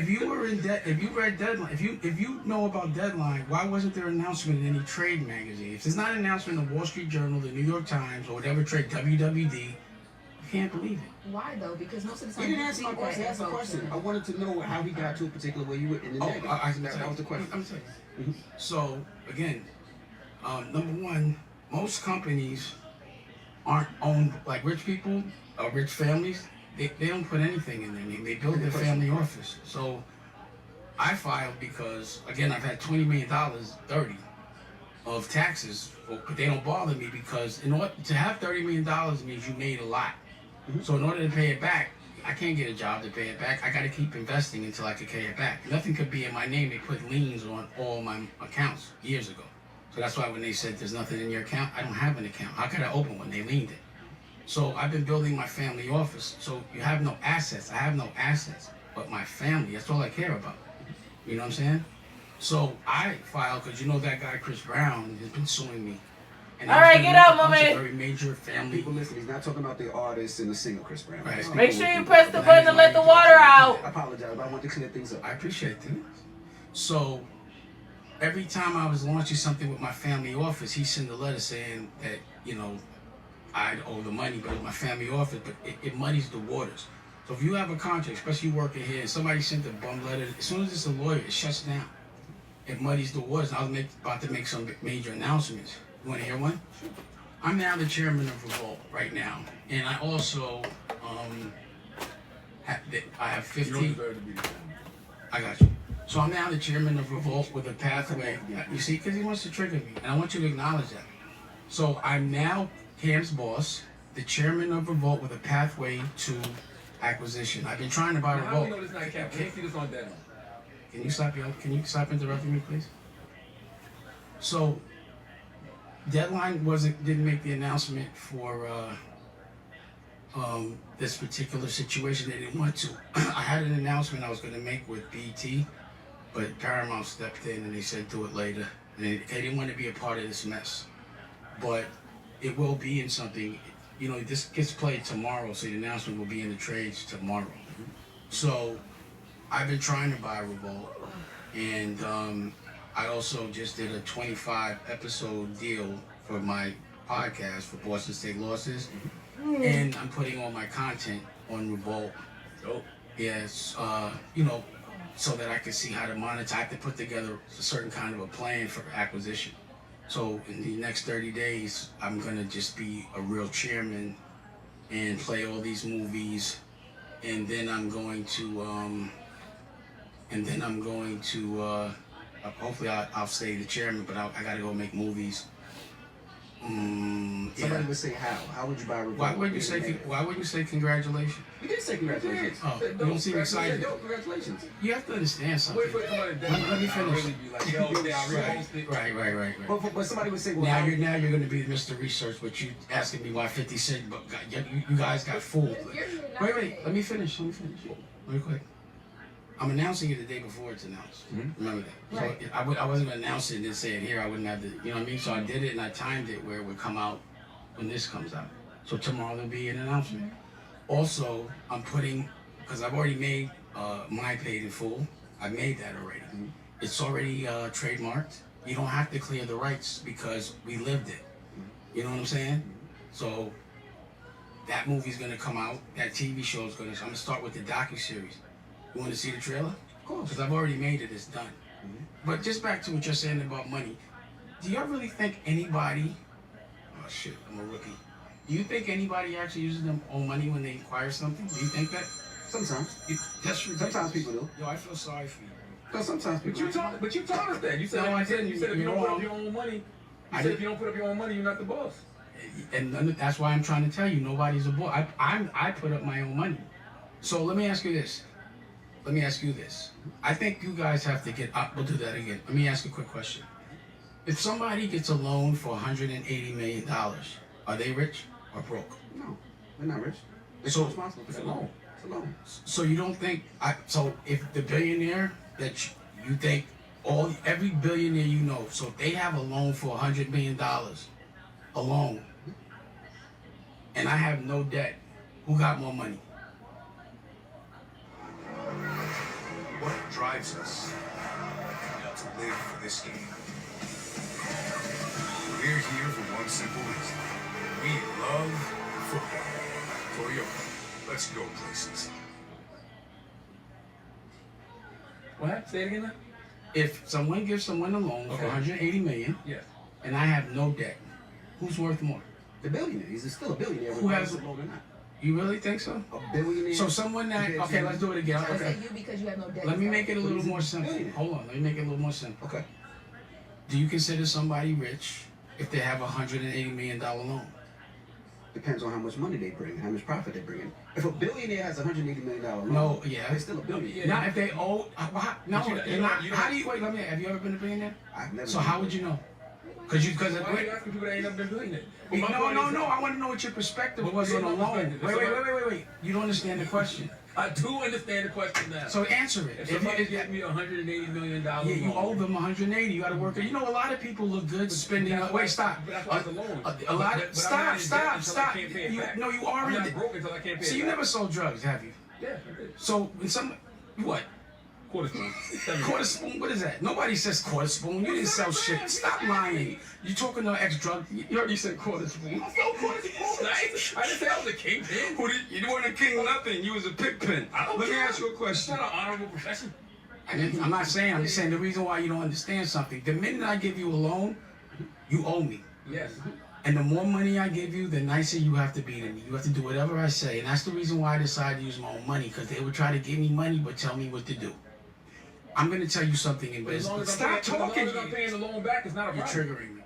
you were in debt, if you read Deadline, if you know about Deadline, why wasn't there an announcement in any trade magazine? If there's not an announcement in the Wall Street Journal, the New York Times, or whatever trade, WWD, I can't believe it. Why though? Because most of the time You didn't answer my question. Ask the question. I wanted to know how he got to a particular way you were in the negative. That was the question. I'm saying. So again, number one, most companies aren't owned like rich people, rich families. They don't put anything in their name. They build their family office. So I filed because again I've had $20 million, 30 of taxes, but they don't bother me because in order to have $30 million means you made a lot. So in order to pay it back, I can't get a job to pay it back. I got to keep investing until I can pay it back. Nothing could be in my name. They put liens on all my accounts years ago. So that's why when they said there's nothing in your account, I don't have an account. How could I open one? They liened it. So I've been building my family office. So you have no assets. I have no assets, but my family. That's all I care about. You know what I'm saying? So I filed because you know that guy Chris Brown has been suing me. And all right, get out, Moomies. Very major family. People listen, he's not talking about the artist and the singer Chris Brown. Right. Make sure you press the button to let the water out. I apologize, but I want to clear things up. I appreciate that. So every time I was launching something with my family office, he sent a letter saying that, you know, I'd owe the money, but it was my family office, but it muddies the waters. So if you have a contract, especially working here, and somebody sent a bum letter, as soon as it's a lawyer, it shuts down. It muddies the waters. I was about to make some major announcements. You want to hear one? I'm now the chairman of Revolt right now, and I also I have 15. I got you. So I'm now the chairman of Revolt with a pathway. You see, because he wants to trigger me, and I want you to acknowledge that. So I'm now Cam's boss, the chairman of Revolt with a pathway to acquisition. I've been trying to buy Revolt. How do we know this not Cap? Can't see this on Deadline. Can you stop interrupting me, please? So Deadline didn't make the announcement for this particular situation. They didn't want to. I had an announcement I was going to make with BT, but Paramount stepped in and they said do it later. And they didn't want to be a part of this mess. But it will be in something. You know, this gets played tomorrow, so the announcement will be in the trades tomorrow. So I've been trying to buy Revolt, and I also just did a 25 episode deal for my podcast for Bosses Take Losses, and I'm putting all my content on Revolt. Dope. Yes, so that I can see how to monetize. I have to put together a certain kind of a plan for acquisition. So in the next 30 days, I'm gonna just be a real chairman and play all these movies, and then I'm going to, hopefully I'll stay the chairman, but I gotta go make movies. Somebody would say how? How would you buy Revolt? Why wouldn't you say congratulations? You did say congratulations. Oh, you don't seem excited. Congratulations. You have to understand something. Wait for somebody to Let me finish. like, yo, Right. But somebody would say, well, Now you're going to be Mr. Research, but you asking me why 50 Cent, you guys got fooled. Wait, let me finish. Real quick. I'm announcing it the day before it's announced. Remember that. Right. So I wasn't going to announce it and then say it here. I wouldn't have to, you know what I mean? So I did it and I timed it where it would come out when this comes out. So tomorrow there'll be an announcement. Also, I'm putting, because I've already made my Paid in Full. I made that already. It's already trademarked. You don't have to clear the rights because we lived it. You know what I'm saying? So that movie's going to come out. That TV show's going to, I'm going to start with the docuseries. You want to see the trailer? Of course. Because I've already made it. It's done. But just back to what you're saying about money. Do y'all really think anybody... Oh, shit. I'm a rookie. Do you think anybody actually uses their own money when they acquire something? Do you think that? Sometimes. That's ridiculous. Sometimes people do. Yo, I feel sorry for you. Because sometimes people do. But you told us that. You said, No, I didn't. You said if you don't put up your own money, if you don't put up your own money, you're not the boss. And that's why I'm trying to tell you, nobody's a boss. I put up my own money. So let me ask you this. I think you guys have to get up. We'll do that again. Let me ask you a quick question. If somebody gets a loan for $180 million, are they rich or broke? No, they're not rich. They're So- responsible. It's a loan. It's a loan. So you don't think, so if the billionaire that you think, every billionaire you know, so if they have a loan for $100 million alone, and I have no debt, who got more money? What drives us to live for this game? We're here for one simple reason. We love football. Toyota, let's go places. What happened? Say it again now? If someone gives someone a loan for $180 million, Yes. and I have no debt, who's worth more? The billionaire. He's still a billionaire. Who has a loan or not? You really think so? A billionaire. So someone that, okay, let's do it again. I Okay. say you because you have no debt. Let me make it a little more simple. Hold on, let me make it a little more simple. Okay. Do you consider somebody rich if they have a $180 million loan? Depends on how much money they bring, how much profit they bring in. If a billionaire has $180 million loan, No, yeah. they're still a billionaire. Not if they owe, no, they're not. you How do you, wait, let me, have you ever been a billionaire? I've never. So how would you know? Because Why are you asking people that ain't never been doing it? No, I want to know what your perspective was on a loan. Wait. You don't understand the question. I do understand the question now. So answer it. If somebody get me $180 million Yeah, you owe them 180. You got to work it. You know, a lot of people look good spending. Wait, stop. But that's why it's a loan. A lot of But I'm not in debt until I stop. can't pay it back. No, you are I'm in not debt. broke until I can't pay So it you back. never sold drugs, have you? Yeah, I did. So when what? Quarter spoon. Quarter spoon? What is that? Nobody says quarter spoon. You didn't sell shit. Stop lying. You talking to ex-drug? You already said quarter spoon. I sold quarter spoon. I didn't say I was a kingpin. You weren't a king nothing. You was a pigpen. Let me ask you a question. It's not an honorable profession. I'm not saying. I'm just saying the reason why you don't understand something. The minute I give you a loan, you owe me. Yes. And the more money I give you, the nicer you have to be to me. You have to do whatever I say. And that's the reason why I decided to use my own money, because they would try to give me money but tell me what to do. I'm going to tell you something in business. Stop talking. As long as I'm paying the loan back, it's not a You're problem. triggering me.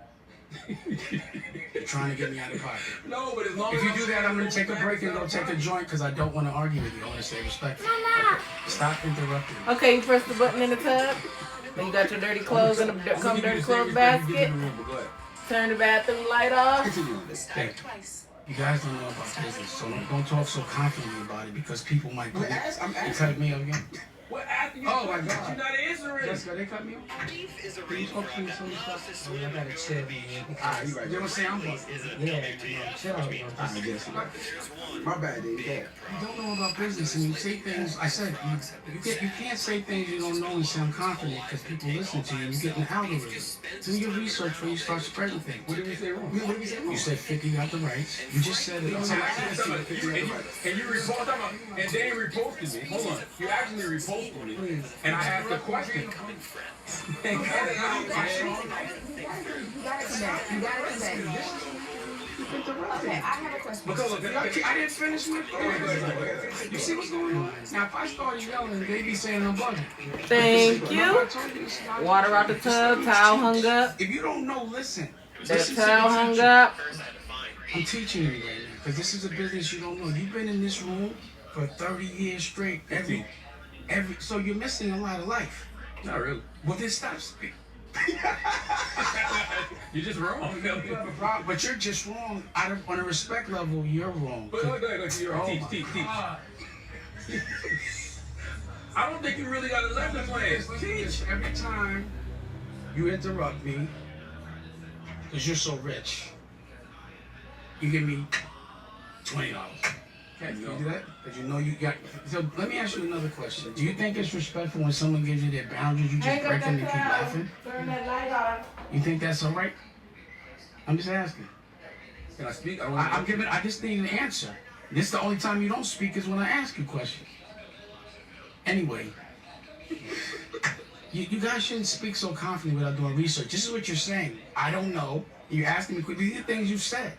You're trying to get me out of pocket. No, but as long If as you do that, I'm going to take a break and go take a joint because I don't want to argue with you. I want to stay respectful. Stop interrupting me. Okay, you press the button in the tub. Then you got your dirty clothes in the dirty clothes basket. Turn the bathroom light off. Continue on this. Okay. You guys don't know about business, so don't talk so confidently about it because people might I'm asking. cut me up again. We're asking you Oh, my questions, God. you're not answering. Jessica, they cut me off. Can you talk to me some stuff? I gotta chill, man. Alright, you right. You know what I'm saying? I'm bugging. Yeah, man. Chill out, man. Alright, Jessica. My bad, dude. Yeah. You don't know about business and you say things. I said you can't say things you don't know and sound confident because people listen to you. You get an algorithm. Do your research before you start spreading things. What did we say wrong? What did we say wrong? You said 50 got the rights. You just said it. And you reposted and they reposted me. Hold on. You actually reposted me. And I asked a question. You gotta come back. Okay, I have a question. Because look, I didn't finish my thought. You see what's going on? Now, if I started yelling, they be saying I'm bugging. Thank you. Water out the tub, towel hung up. If you don't know, listen. That towel hung up. I'm teaching you right now, because this is a business you don't know. You've been in this room for 30 years straight. So you're missing a lot of life. Not really. Well, then stop speaking. You're just wrong. But you're just wrong. On a respect level, you're wrong. But look, you're wrong. Teach. I don't think you really got a lesson plan. Teach. Every time you interrupt me, because you're so rich, you give me $20. Okay, you do that? Because you know you got. So let me ask you another question. Do you think it's respectful when someone gives you their boundaries, you just break them and keep laughing? Turn that light on. You think that's all right? I'm just asking. Can I speak? I just need an answer. This is the only time you don't speak is when I ask you questions. Anyway, you guys shouldn't speak so confidently without doing research. This is what you're saying. I don't know. You're asking me quickly. These are things you've said.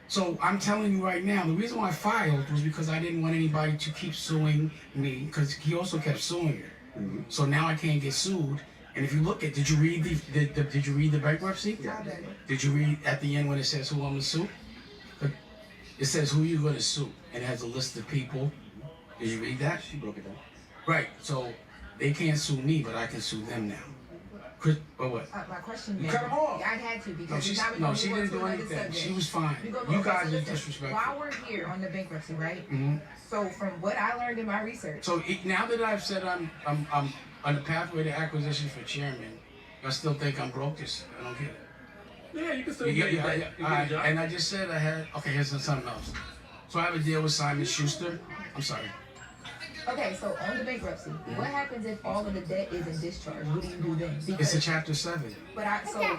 So I'm telling you right now, the reason why I filed was because I didn't want anybody to keep suing me, because he also kept suing me. Mm-hmm. So now I can't get sued. And if you look at, did you read the bankruptcy? Yeah. Did you read at the end when it says who I'm gonna sue? It says who you're gonna sue, and it has a list of people. Did you read that? She broke it down. Right. So they can't sue me, but I can sue them now. Chris, or what? My question You is, cut him off. I had to because She didn't do anything. She was fine. You guys are disrespectful. While we're here on the bankruptcy, right? Mm-hmm. So from what I learned in my research. So now that I've said I'm on the pathway to acquisition for chairman, I still think I'm broke. I don't get it. Yeah, you can still get a job. And I just said I had. Okay, here's something else. So I have a deal with Simon Schuster. I'm sorry. Okay, so on the bankruptcy, what happens if all of the debt isn't discharged? What do you do then? It's a Chapter 7. But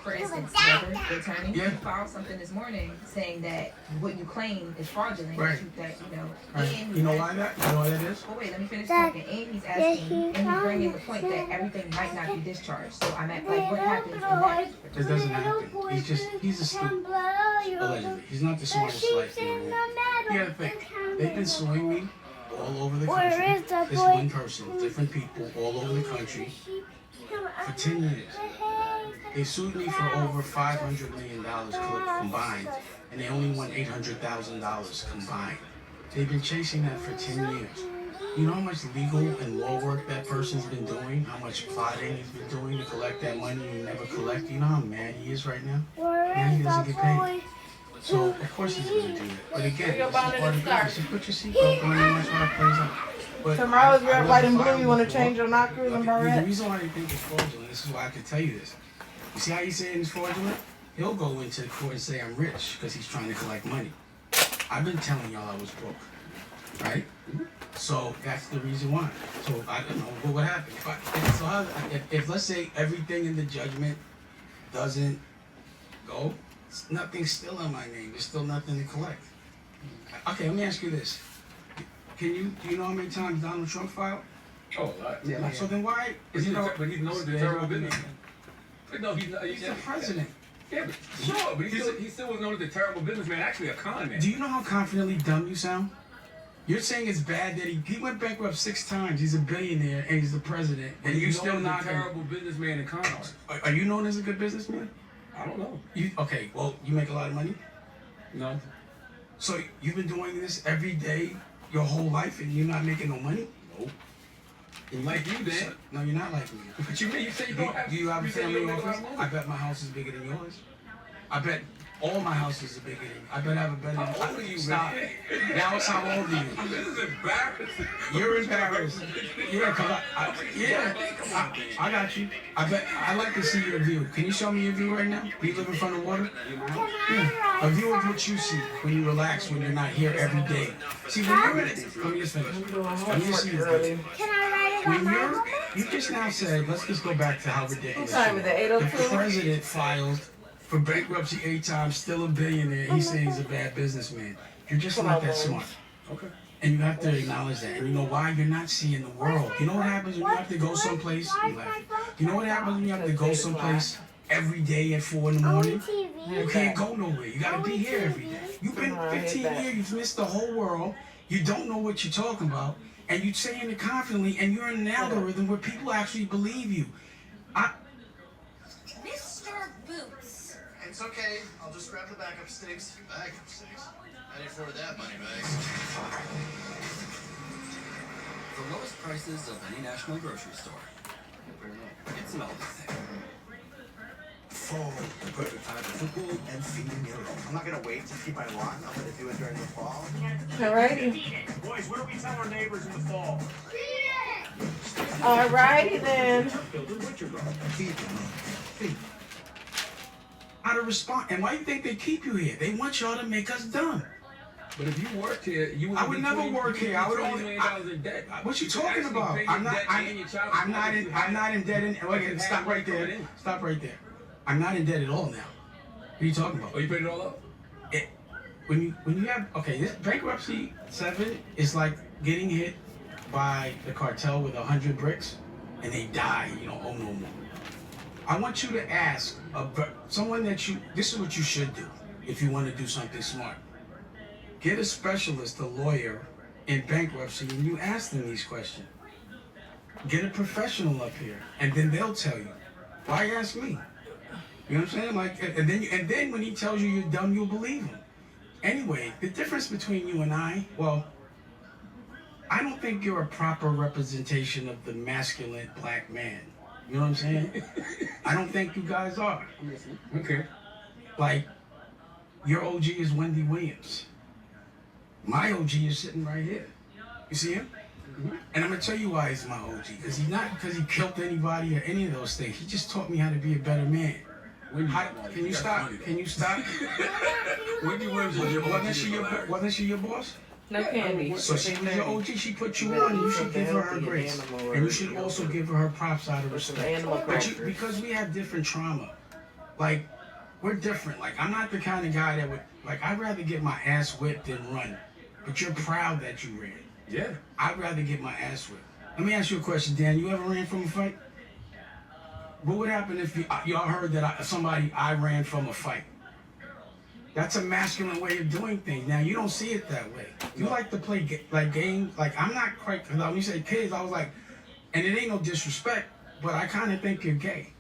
for instance, the attorney, he filed something this morning saying that what you claim is fraudulent. Right. That, Right. and You know why that? You know why that is? Well, wait, let me finish talking. And he's asking, and he's bringing the point that everything might not be discharged. So I'm at, like, what happens in that? It doesn't happen. He's a stupid. Allegedly. He's not the smartest life in the world. You gotta think. They've been suing me all over the country. This one person, different people all over the country for 10 years. They sued me for over $500 million combined, and they only won $800,000 combined. They've been chasing that for 10 years. You know how much legal and law work that person's been doing? How much plotting he's been doing to collect that money and never collect? You know how mad he is right now? Now he doesn't get paid. So, of course he's going to do that. But again, this is part of business. You put your seatbelt on and watch how it plays out. But tomorrow's red, white, and blue. You want to change your knockers and The barrette? reason why I think it's fraudulent, this is why I can tell you this. You see how he's saying it's fraudulent? He'll go into the court and say I'm rich because he's trying to collect money. I've been telling y'all I was broke, right? So that's the reason why. So I don't know what happened. If let's say everything in the judgment doesn't go, nothing's still in my name. There's still nothing to collect. Okay, let me ask you this. Do you know how many times Donald Trump filed? Oh, a lot. Yeah. So then why? But he's known as a terrible businessman. But no, he's the president. Yeah, but sure, but he still was known as a terrible businessman, actually a con man. Do you know how confidently dumb you sound? You're saying it's bad that he went bankrupt 6 times. He's a billionaire and he's the president, and you still not a terrible businessman and con artist. Are you known as a good businessman? I don't know. Okay, well, you make a lot of money? No. So you've been doing this every day your whole life and you're not making no money? Nope. Like you, Dan. No, you're not like me. But you mean you say you don't have... Do you have a family office? I bet my house is bigger than yours. I bet All my houses are bigger than you. I better have a better. How old are you, Stop. man? Now it's how old are you? This is embarrassing. You're embarrassed. Yeah, cause I got you. I like to see your view. Can you show me your view right now? Do you live in front of water? Yeah. A view of what you see when you relax, when you're not here every day. See, when you're in it, let me just finish. Let me just see your view. When you just now said, let's just go back to how ridiculous. What time is it? 8:02? The president filed for bankruptcy 8 times, still a billionaire. He's saying he's a bad businessman. You're just not that smart. Okay. And you have to acknowledge that. And you know why? You're not seeing the world. You know what happens when you have to go someplace? You laugh. You know what happens when you have to go someplace every day at 4 in the morning? You can't go nowhere. You gotta be here every day. You've been 15 years, you've missed the whole world. You don't know what you're talking about. And you're saying it confidently, and you're in an algorithm where people actually believe you. Mr. Boots. It's okay. I'll just grab the backup sticks. Backup sticks? I didn't afford that money bags. The lowest prices of any national grocery store. It's an all thing. Fall, the perfect time for football and feeding your own. I'm not gonna wait to keep my lawn. I'm gonna do it during the fall. Alrighty. Boys, what do we tell our neighbors in the fall? Alrighty then. Feed them. Feed. Out of response. And why do you think they keep you here? They want y'all to make us dumb. But if you worked here, you would. I would never work here. I would only. $20 million in debt. What you talking about? I'm not in debt. Okay, stop right there. Stop right there. I'm not in debt at all now. What are you talking about? Oh, you paid it all up? When you have this bankruptcy 7 is like getting hit by the cartel with 100 bricks, and they die. You don't owe no more. I want you to ask someone that you. This is what you should do if you want to do something smart. Get a specialist, a lawyer in bankruptcy, and you ask them these questions. Get a professional up here, and then they'll tell you. Why ask me? You know what I'm saying? Like, and then when he tells you you're dumb, you'll believe him. Anyway, the difference between you and I don't think you're a proper representation of the masculine black man. You know what I'm saying? I don't think you guys are. Okay. Like, your OG is Wendy Williams. My OG is sitting right here. You see him? Mm-hmm. And I'm gonna tell you why he's my OG. Because he killed anybody or any of those things. He just taught me how to be a better man. Can you stop? Can you stop? Wendy Williams was your Wasn't she your boss? No candy. So she was your OG. She put you on, and you should give her her grace, and you should also give her her props out of respect. Because we have different trauma. Like, we're different. Like, I'm not the kind of guy that would I'd rather get my ass whipped than run. But you're proud that you ran. Yeah. I'd rather get my ass whipped. Let me ask you a question, Dan. You ever ran from a fight? What would happen if y'all heard that I ran from a fight? That's a masculine way of doing things. Now, you don't see it that way. You like to play games. Like, I'm not quite, because when you say kids, I was like, and it ain't no disrespect, but I kind of think you're gay.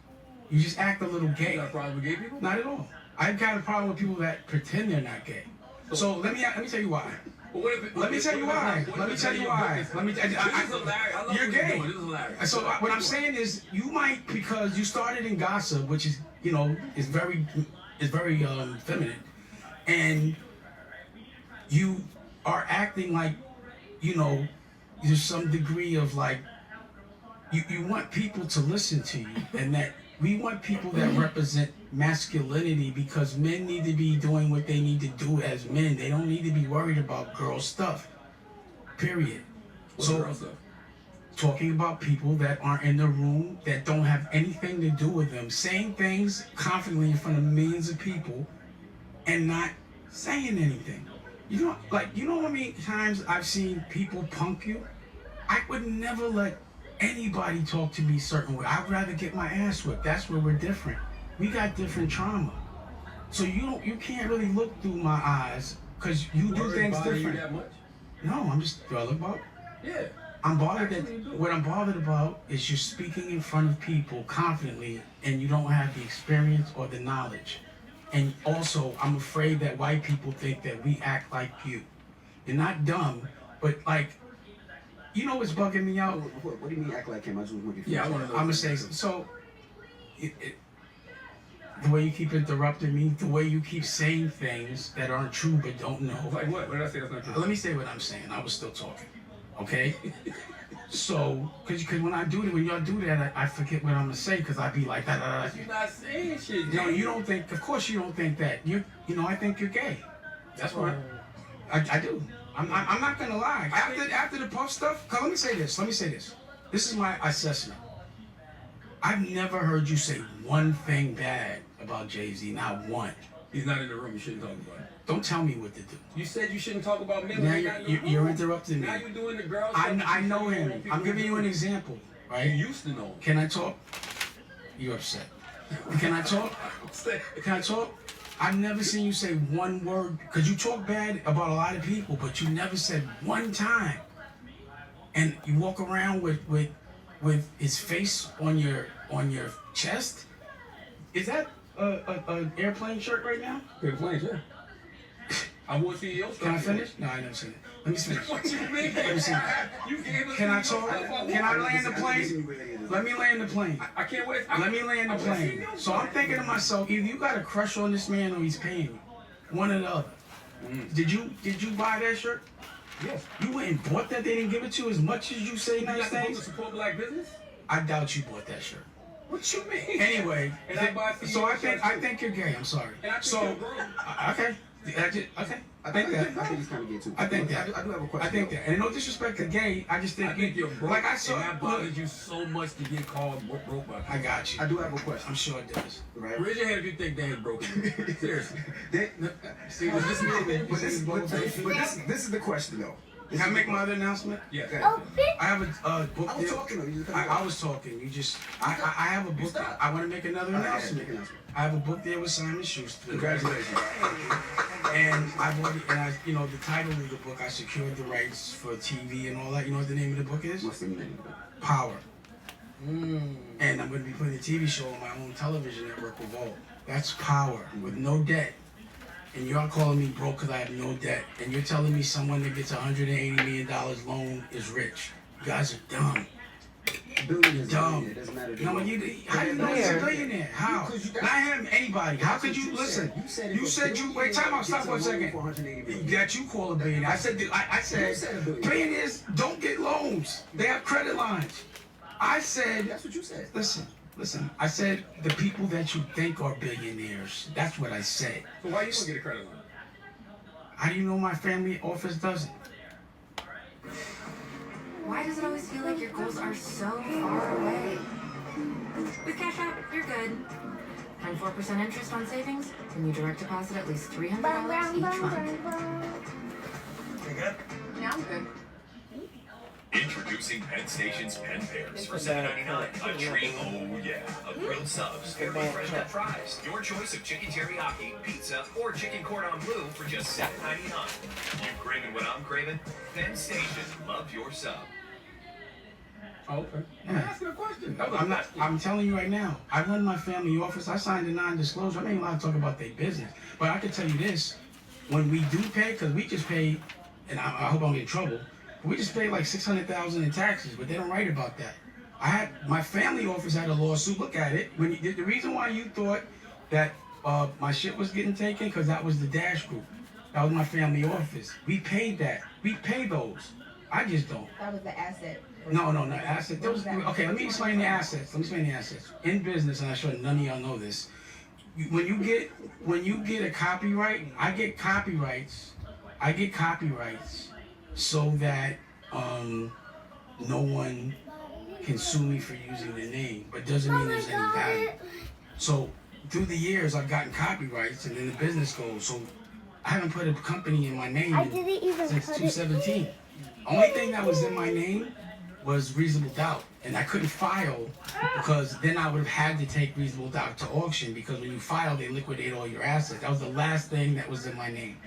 You just act a little gay. You got a problem with gay people? Not at all. I've got a problem with people that pretend they're not gay. So let me tell you why. Let me tell you why. You're gay. So what I'm saying is, you might, because you started in gossip, which is, is very feminine, and you are acting like, there's some degree of like, you want people to listen to you, and that we want people that represent masculinity, because men need to be doing what they need to do as men. They don't need to be worried about girl stuff. Period. What's girl stuff? Talking about people that aren't in the room, that don't have anything to do with them, saying things confidently in front of millions of people and not saying anything. You know how many times I've seen people punk you? I would never let anybody talk to me a certain way. I'd rather get my ass whipped. That's where we're different. We got different trauma. So you can't really look through my eyes, because you do things different. You that much? No, I'm just bothered about. Yeah. I'm bothered what I'm bothered about is you're speaking in front of people confidently, and you don't have the experience or the knowledge. And also, I'm afraid that white people think that we act like you. You're not dumb, but like, what's bugging me out? What do you mean act like him? I just want to be. Yeah, I want to know. I'm gonna say so. The way you keep interrupting me, the way you keep saying things that aren't true but don't know. Like what? What did I say that's not true? Let me say what I'm saying. I was still talking. Okay? So, because when I do that, when y'all do that, I forget what I'm going to say because I be like, da, da, da. You're not saying shit. No, you don't think, of course you don't think that. You know, I think you're gay. That's what I do. I'm not going to lie. After the Puff stuff, let me say this. This is my assessment. I've never heard you say one thing bad about Jay-Z, not one. He's not in the room. You shouldn't talk about it. Don't tell me what to do. You said you shouldn't talk about men. Now you're interrupting me. Now you're doing the girl. I know him. I'm giving you an example, right? You used to know him. Can I talk? You're upset. Can I talk? Can I talk? I've never seen you say one word, because you talk bad about a lot of people, but you never said one time. And you walk around with his face on your chest. Is that a airplane shirt right now? Airplane shirt. I want to see your Can I finish? No, I never seen it. Let me finish. What you mean? Let me see. Can I talk? Can I land the plane? Let me land the plane. I can't wait. Let me land the plane. So I'm thinking to myself, either you got a crush on this man or he's paying you. One or the other. Did you buy that shirt? Yes. You went and bought that? They didn't give it to you as much as you say nice things? To support black business? I doubt you bought that shirt. What you mean? Anyway, and I think you're gay. I'm sorry. And I think so you're grown. okay. I think that. I think he's kind of gay too. I think that. I do have a question. I think that. And no disrespect to gay, I just think. I think you're broke. Like I saw. And that bothers you so much to get called broke by. I got you. I do have a question. I'm sure it does. Right? Raise your hand if you think Dan's broken. Seriously. See, this is the question though. Can I make my other announcement? Yeah. I have a book I was deal. talking. I was talking. You just. I have a book. I want to make another announcement. I have a book deal with Simon Schuster. Congratulations. And I've already, the title of the book, I secured the rights for TV and all that. You know what the name of the book is? What's the name of the book? Power. And I'm going to be putting a TV show on my own television network with all. That's Power, with no debt. And you're calling me broke because I have no debt. And you're telling me someone that gets $180 million loan is rich. You guys are dumb. Billionaires. Dumb. It doesn't matter. No, how do you know he's a billionaire? How? Not him, anybody. How could you listen? You said wait, time out, stop for a second. That you call a billionaire. I said billionaires don't get loans. They have credit lines. I said that's what you said. Listen, I said the people that you think are billionaires. That's what I said. So why you don't get a credit line? How do you know my family office doesn't? Why does it always feel like your goals are so far away? With Cash App, you're good. And 4% interest on savings, and you direct deposit at least $300 each month. You good? Yeah, I'm good. Introducing Penn Station's Penn Pairs for $7.99. A treat, oh yeah. A grilled subs, fairly fresh cut fries. Your choice of chicken teriyaki, pizza, or chicken cordon bleu for just $7.99. You craving what I'm craving? Penn Station, love your sub. Oh, okay. I'm asking a question. I'm telling you right now. I run my family office. I signed a non-disclosure. I ain't allowed to talk about their business. But I can tell you this. When we do pay, because we just paid, and I hope I don't get in trouble, we just paid like $600,000 in taxes, but they don't write about that. My family office had a lawsuit. Look at it. The reason why you thought that my shit was getting taken, because that was the Dash Group. That was my family office. We paid that. We pay those. I just don't. That was the asset. No, asset. Okay, let me explain the assets. In business, and I'm sure none of y'all know this. When you get a copyright, I get copyrights so that no one can sue me for using the name, but doesn't mean there's any value. So through the years, I've gotten copyrights, and then the business goes. So I haven't put a company in my name since 2017. Only thing that was in my name was Reasonable Doubt, and I couldn't file because then I would have had to take Reasonable Doubt to auction, because when you file, they liquidate all your assets. That was the last thing that was in my name.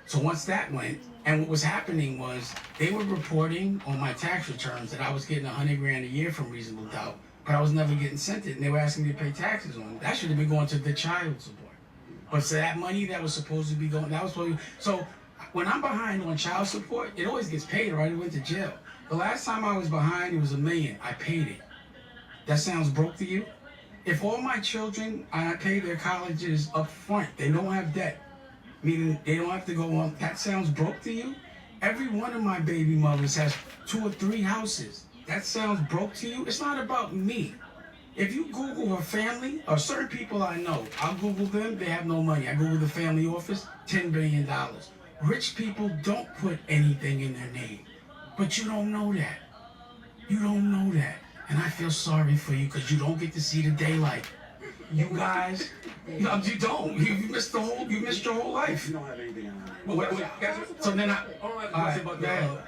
So once that went, and what was happening was they were reporting on my tax returns that I was getting $100,000 a year from Reasonable Doubt, but I was never getting sent it, and they were asking me to pay taxes on it. That should have been going to the child support. But so that money that was supposed to be going, so when I'm behind on child support, it always gets paid, or I went to jail. The last time I was behind, it was $1 million. I paid it. That sounds broke to you? If all my children, I pay their colleges up front, they don't have debt, meaning they don't have to go on. That sounds broke to you? Every one of my baby mothers has 2 or 3 houses. That sounds broke to you? It's not about me. If you Google a family, or certain people I know, I'll Google them, they have no money. I Google the family office, $10 billion. Rich people don't put anything in their name. But you don't know that. You don't know that. And I feel sorry for you because you don't get to see the daylight. You guys, you don't. You missed your whole life. You don't have anything on So then I about the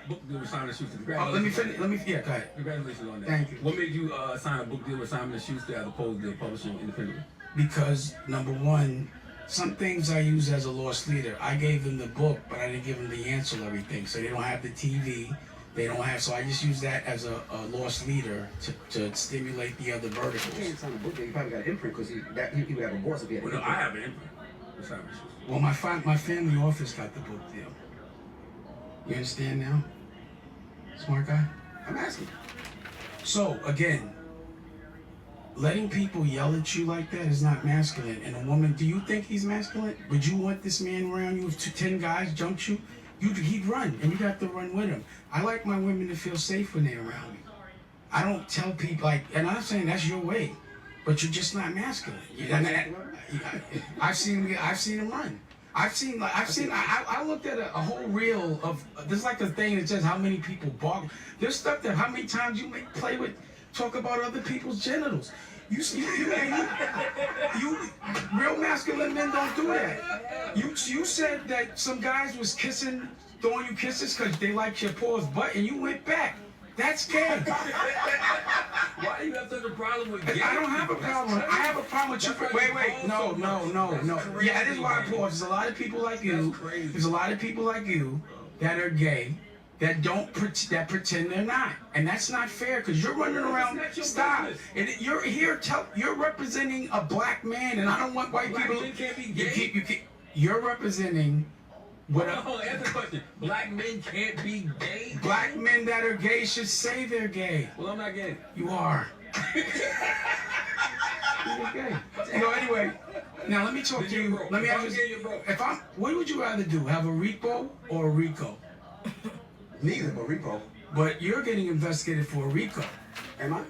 book deal with Simon Schuster. let me finish. Yeah, go ahead. Congratulations on that. Thank you. What made you sign a book deal with Simon Schuster as opposed to publishing independently? Because number one, some things I use as a lost leader. I gave them the book, but I didn't give them the ancillary thing. So they don't have the TV. They don't have, so I just use that as a lost leader to stimulate the other verticals. You can't sign a book deal. You probably got an imprint because he would have a boss if he had an imprint. I have an imprint. with Simon Schuster. Well, my family office got the book deal. You understand now? Smart guy? I'm asking. So, again, letting people yell at you like that is not masculine. And a woman, do you think he's masculine? Would you want this man around you if 10 guys jumped you? He'd run, and you'd have to run with him. I like my women to feel safe when they're around me. I don't tell people, like, and I'm saying that's your way, but you're just not masculine. I've seen him run. I looked at a whole reel of, there's like a thing that says how many people bark. There's stuff that how many times you play with, talk about other people's genitals. You real masculine men don't do that. You said that some guys was throwing you kisses because they liked your paws butt, and you went back. That's gay. Why do you have such a problem with gay? I don't have a problem. I have a problem with you. Wait. No. Yeah, that is why I pause. There's a lot of people like you. There's a lot of people like you that are gay that pretend they're not, and that's not fair because you're running around. Stop. You're here. You're representing a black man, and I don't want white people. You're representing. Answer the question. Black men can't be gay? Black men that are gay should say they're gay. Well, I'm not gay. You are. You're gay. Anyway, now let me talk to you. Let me ask you. What would you rather do? Have a repo or a RICO? Neither, but repo. But you're getting investigated for a RICO. Am I?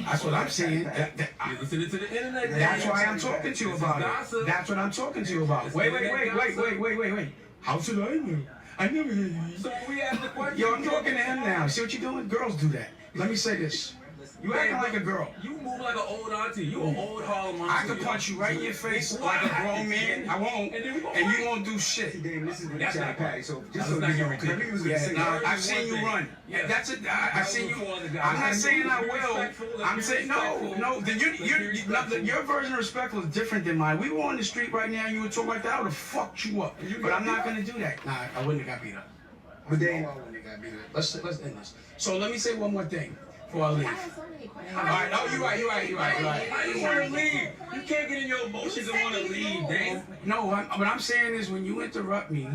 That's what I'm saying. You're listening to the internet. That's why I'm talking to you about it. That's what I'm talking to you about. Wait. How should I know? I never hear you. So we asked the question. Yo, I'm talking to him now. See what you're doing? Girls do that. Let me say this. You acting like a girl. You move like an old auntie. You an old Harlem auntie. I could punch you right in your face like a grown man. I won't. And you won't do shit. See, Dave, this is what That's not Patty. So just so you know. I've seen you run. Yeah, that's it. I've seen you. I'm not saying I will. I'm saying no. Your version of respectful is different than mine. We were on the street right now. You would talk like that. I would have fucked you up. But I'm not gonna do that. Nah, I wouldn't have got beat up. But Dave, let's end this. So let me say one more thing before I leave. All right. Oh, you're right. How you want to leave? You can't get in your emotions and want to leave, Dave. No, what I'm saying is when you interrupt me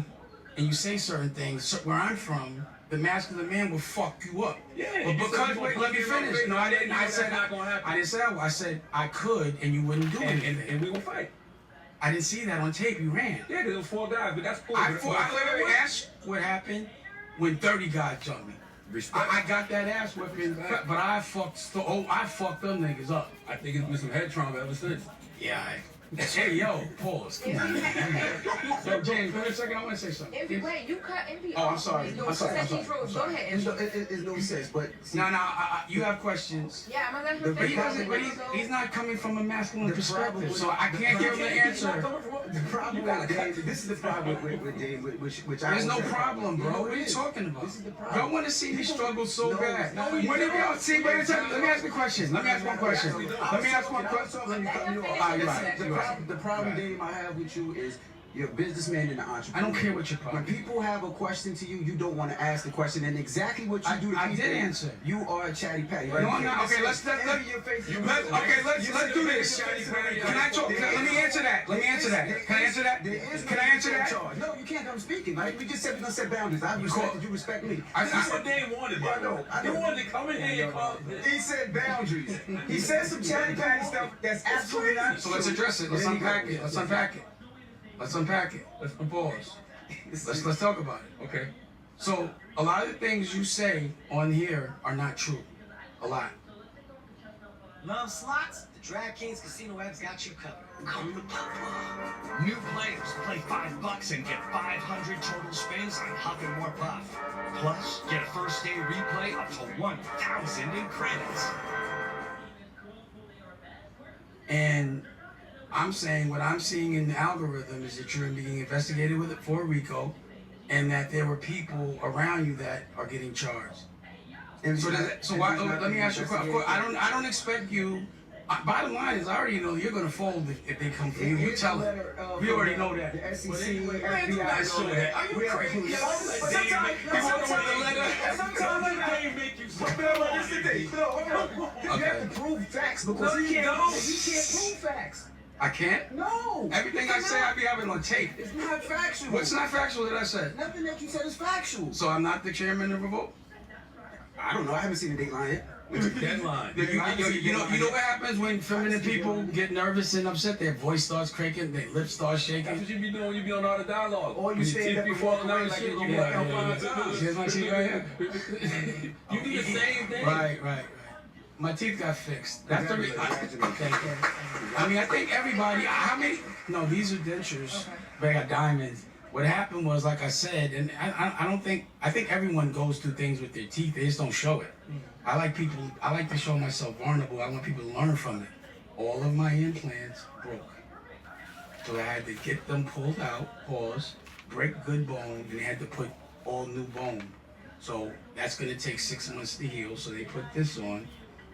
and you say certain things, where I'm from, the masculine man will fuck you up. Yeah. But because, let me finish. No, I didn't. I said not gonna happen. I didn't say that. I said I could, and you wouldn't do anything. And we will fight. I didn't see that on tape. You ran. Yeah, there was 4 guys, but that's cool. I asked what happened when 30 guys jumped me. I got that ass whipping, but I fucked them niggas up. I think it's been some head trauma ever since. Yeah. Hey, yo, pause. Come on. So, James, wait a second. I want to say something. Wait, you cut Envy off. Oh, I'm sorry. Go ahead. It's no sense, but... No, you have questions. Yeah, I'm going to let her finish. But he's not coming from a masculine perspective, so I can't give him the answer. The problem this is the problem with Dave, which I... There's no problem, bro. What are you talking about? This is the problem. Y'all want to see me struggle so bad. When did y'all see? Wait a second. Let me ask a question. Let me ask one question. The problem, Dave, I have with you is You're a businessman and an entrepreneur. I don't care what your problem When people have a question to you, you don't want to ask the question, and exactly what you do to I people, did answer. You are a chatty patty. Right? No, I'm not. Okay, let's do this. Let's do this. Can I talk? Let me answer that. Can I answer that? Can I answer that? No, you can't. I'm speaking. Like we just said, we're gonna set boundaries. I respect that you respect me. That's what Dane wanted. I know. He wanted to come in here and call. He said boundaries. He said some chatty patty stuff that's absolutely not. So let's address it. Let's unpack it. Let's unpack it. Let's pause. Let's talk about it. Okay. So a lot of the things you say on here are not true. A lot. Love slots? The DraftKings Casino app's got you covered. New players play $5 and get 500 total spins on Huff and More Puff. Plus, get a first day replay up to 1,000 in credits. And I'm saying what I'm seeing in the algorithm is that you're being investigated with it for RICO, and that there were people around you that are getting charged. And so why? Let me ask you a question. Of course, I don't expect you. Bottom line is, I already know you're gonna fold if they come for you. You tell them. We already know that. The SEC, FBI, know that. Are you crazy? Sometimes make you so. You have to prove facts because you can't prove facts. I can't? No. Everything I say, I be having on tape. It's not factual. What's not factual that I said? Nothing that you said is factual. So I'm not the chairman of Revolt? I don't know. I haven't seen the Dateline yet. Deadline. You know what happens when feminine people get nervous and upset? Their voice starts cracking, their lips start shaking. That's what you be doing. You be on all the dialogue. Or you stand up and walk around like you're Here's my teeth right here. You do the same thing. Right. My teeth got fixed. That's the reason. I mean, I think everybody. How many? No, these are dentures. But I got diamonds. What happened was, like I said, and I don't think. I think everyone goes through things with their teeth. They just don't show it. I like to show myself vulnerable. I want people to learn from it. All of my implants broke, so I had to get them pulled out. Pause. Break good bone, and they had to put all new bone. So that's gonna take 6 months to heal. So they put this on.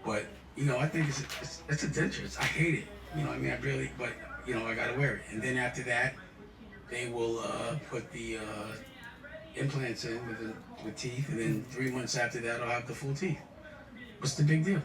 But, I think it's a denture. I hate it. I mean, but, I gotta wear it. And then after that, they will put the implants in with teeth. And then 3 months after that, I'll have the full teeth. What's the big deal?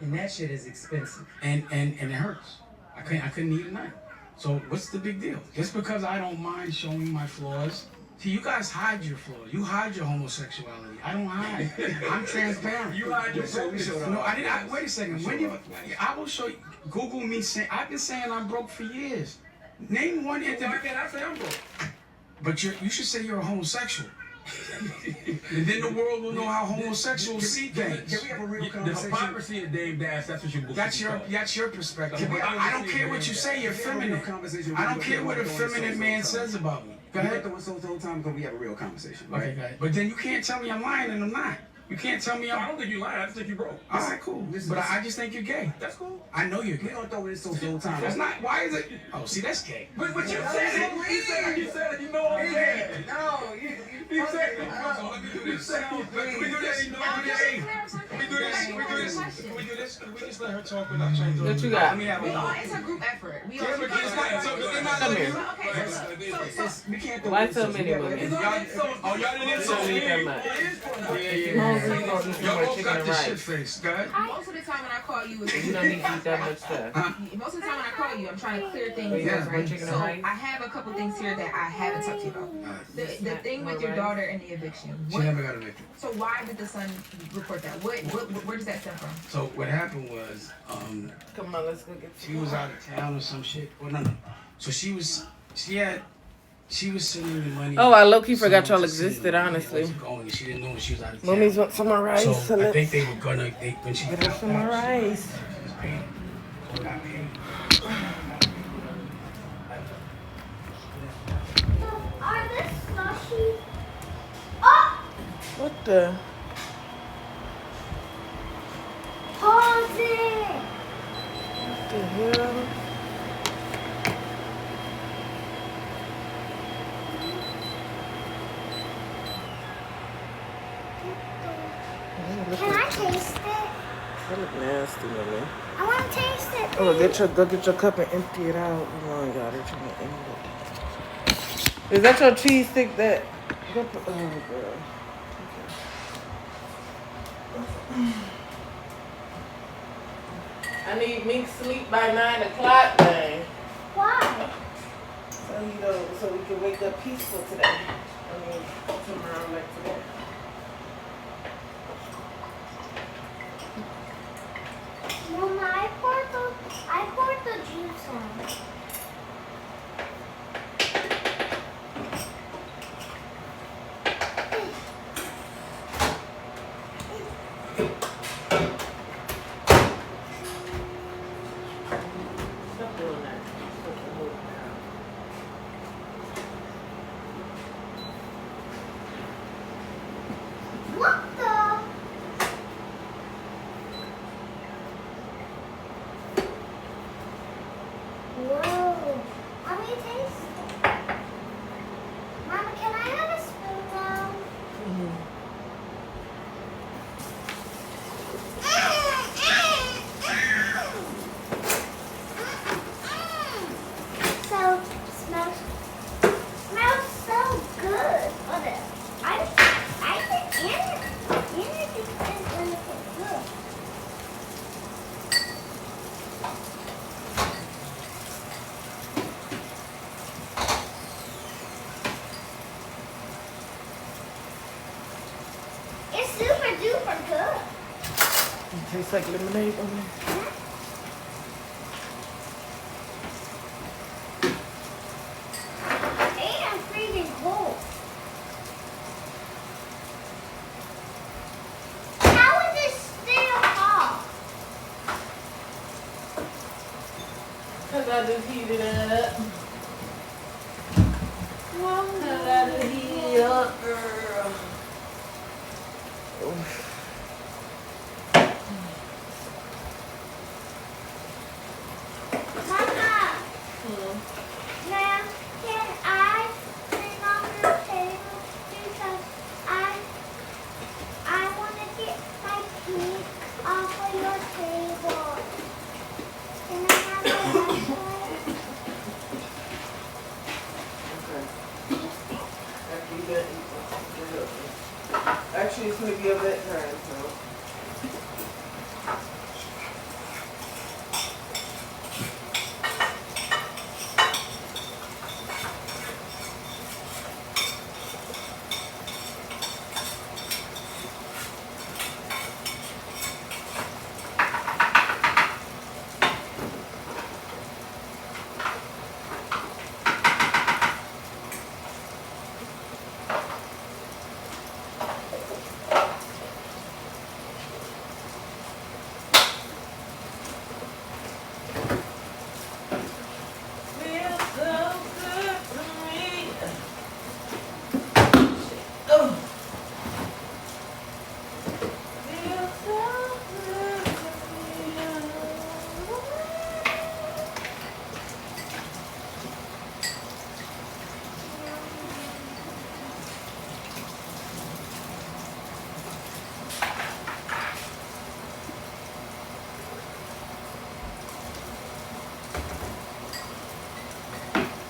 And that shit is expensive. And it hurts. I couldn't eat at night. So what's the big deal? Just because I don't mind showing my flaws. See, you guys hide your flaws. You hide your homosexuality. I don't hide. I'm transparent. You hide your focus. No, I didn't. Wait a second. I will show you. Google me saying. I've been saying I'm broke for years. Name one interview. Why can't I say I'm broke? But you should say you're a homosexual. And then the world will know how homosexuals see things. Can we have a real conversation? The hypocrisy of Dame Dash, that's what you That's your perspective. I don't care what you say, you're feminine. I don't care what a feminine man says about me. Go ahead. So time ago we have a real conversation, right? Okay, but then you can't tell me I'm lying and I'm not. You can't tell me I don't think you're lying. I just think you're broke. All right, cool. But I just think you're gay. That's cool. I know you're gay. We don't throw this so time. That's not. Why is it? Oh, see, that's gay. But you said it. You said it. You know I'm gay. No, you said it. Let me do this. Let me do this. Let me do this. Can we do this? Can we just let her talk without trying to? What you got? It's a group effort. We all Come here. We can't. Why so many women? Y'all didn't insult me. That much. Yeah. Y'all both got this shit face. Go ahead. Most of the time when I call you, You don't need to eat that much stuff. most of the time when I call you, I'm trying to clear things Yeah, up, right? chicken So and rice. I have a couple things here that I haven't talked to you about. The thing with your daughter and the eviction. She never got evicted. So why did the son report that? Where does that stem from? So what happened was, Come on, let's go get she was out of town or some shit. Well, no. So she was sending me money. Oh, I low-key forgot y'all existed, honestly. She didn't know she was out of town. Moomies want some more rice. So I think they were gonna, when she Get her some more rice. Are this slushy? Oh! What the? Pause it! What the hell? Can I taste it? That look nasty, man. I want to taste it. Oh, go get your cup and empty it out. Oh my God, they're trying to end it. Is that your cheese stick that? Oh, girl. I need Mink sleep by 9 o'clock, man. Why? So we can wake up peaceful today. I mean, tomorrow like today. Mama, I poured the juice on. Stop doing that. What the? Whoa. Let me taste it. Mama, can I have a spoon now? So, smells so good. What is? I think energy is really good. It's super duper good. It tastes like lemonade on there. And freezing cold. How is this still hot? Cause I just heated it up. Cause I just heated it up, girl. Mama, now can I sit on your table because I want to get my feet off of your table. Can I have a flashlight? After you done eating. Actually, it's gonna be a bedtime, so.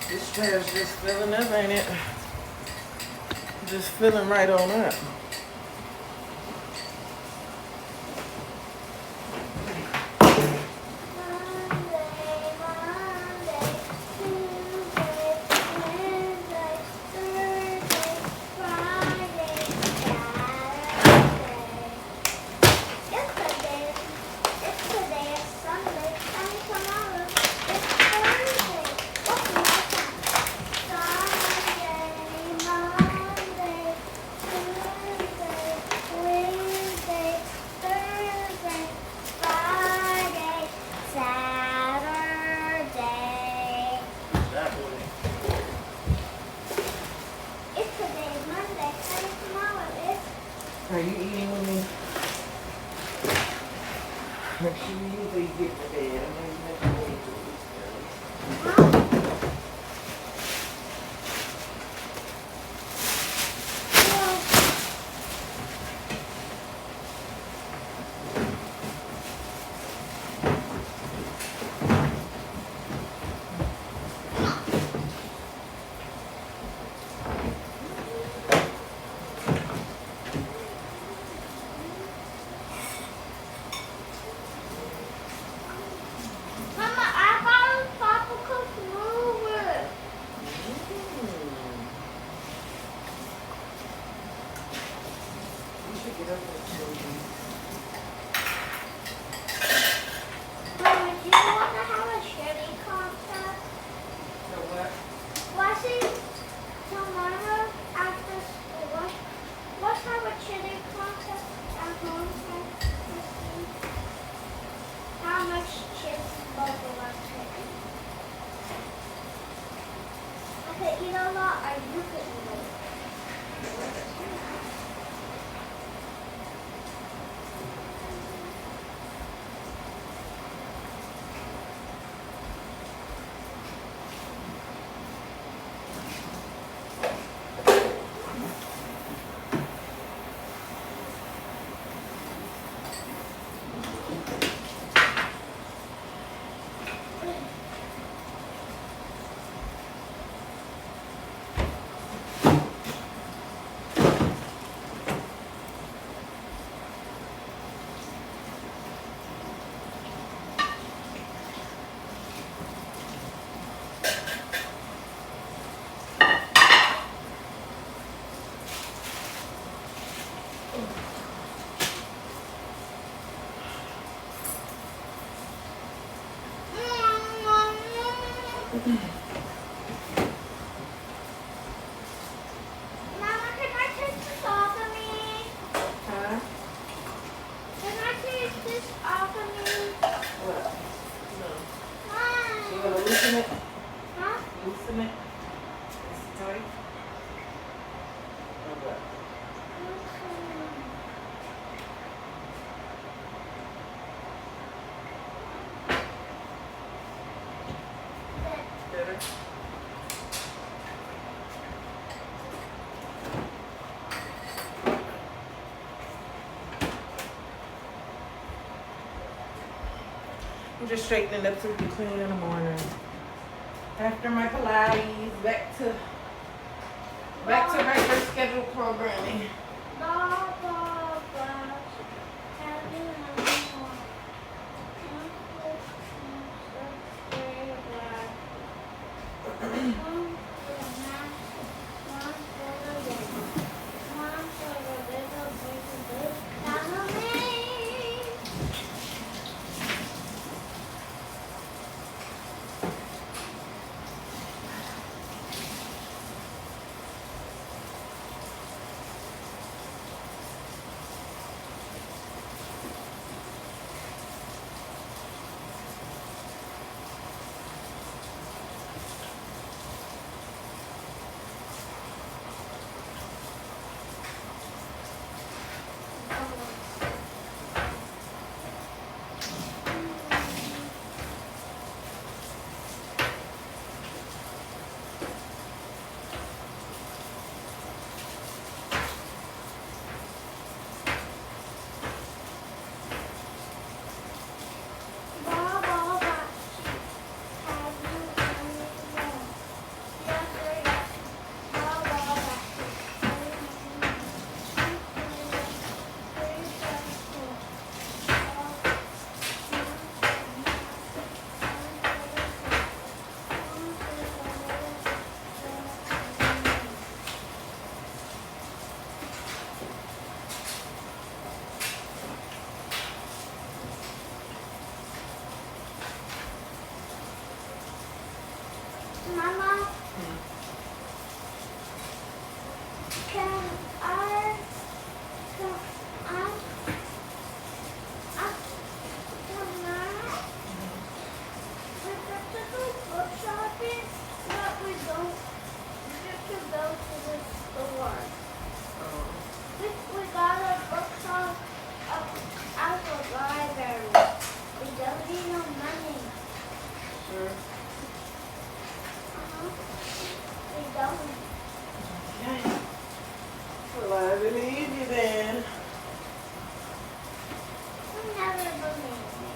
This chair's just filling up, ain't it? Just filling right on up. Are you eating with me? Make sure you eat before you get to bed. I know you make me eat. Mama, can I take this off of me? Huh? Can I take this off of me? What? No. Mom. You gonna loosen it? Huh? Loosen it? Is it tight? Or what? Better? I'm just straightening up so we can clean in the morning. After my Pilates, back to regular scheduled programming. Mama, can I book shopping, but we don't get to go to the store. We got a book shop at the library. We don't need no money. Sure. We don't. Okay. Well, I believe you then. We never believe me.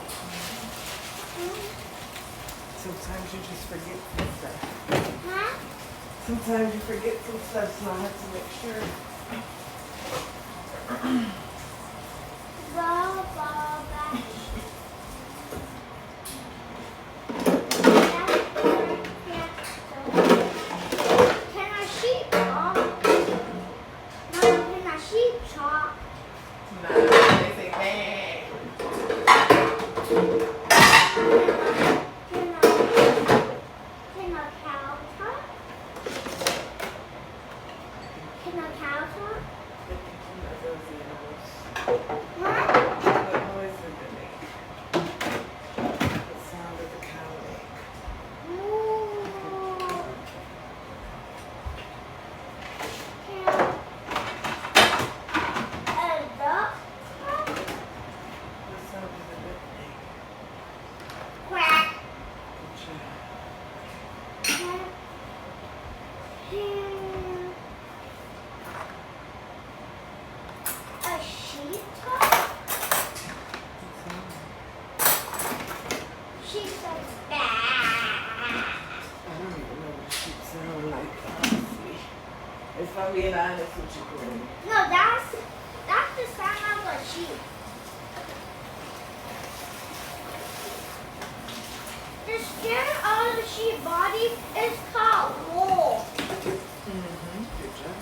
Sometimes you just forget some stuff. Huh? Sometimes you forget some stuff, so I have to make sure. Can I sheep talk? Mama, can I sheep talk? Nah, they say bang. Can a cow talk? Can a cow talk? What? What noise did they make? The sound of the cow make. Ooh. Can a duck talk? What sound does the duck make? Quack. Good job. Can a sheep talk? She says, bah. I don't even know what sheep sound like, honestly. If I'm being honest with you, Courtney. No, that's the sound of a sheep. The skin of the sheep body is called wool. Good job.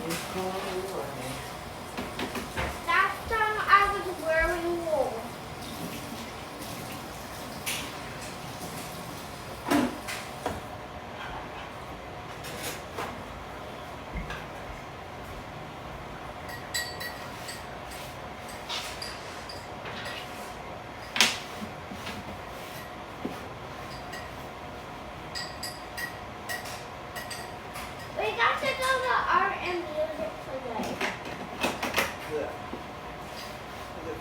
It's called wool. Last time I was wearing wool.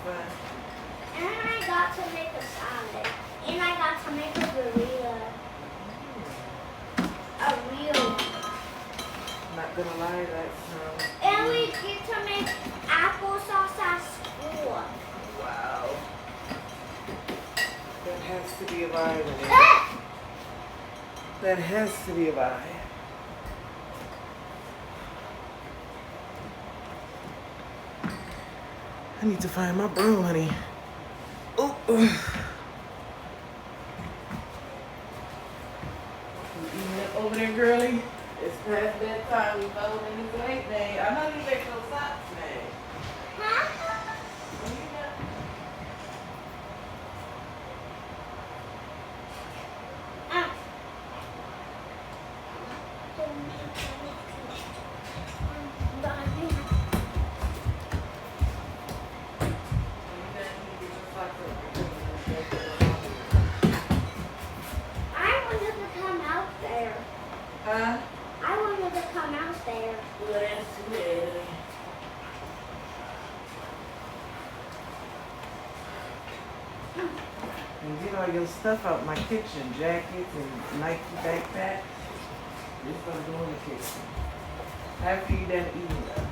fun. And I got to make a salad. And I got to make a burrito. A real one. Not gonna lie, that sounds. And we get to make applesauce at school. Wow. That has to be a vibe. That has to be a vibe. I need to find my broom, honey. Oh. You eating it over there, girlie? It's past bedtime. We followed in this late day. I know you make those socks, man. Huh? I wanted to come out there. Huh? I wanted to come out there. Well, that's too bad. And get all your stuff out my kitchen, jackets and Nike backpacks. This gonna go in the kitchen. After you done eating them.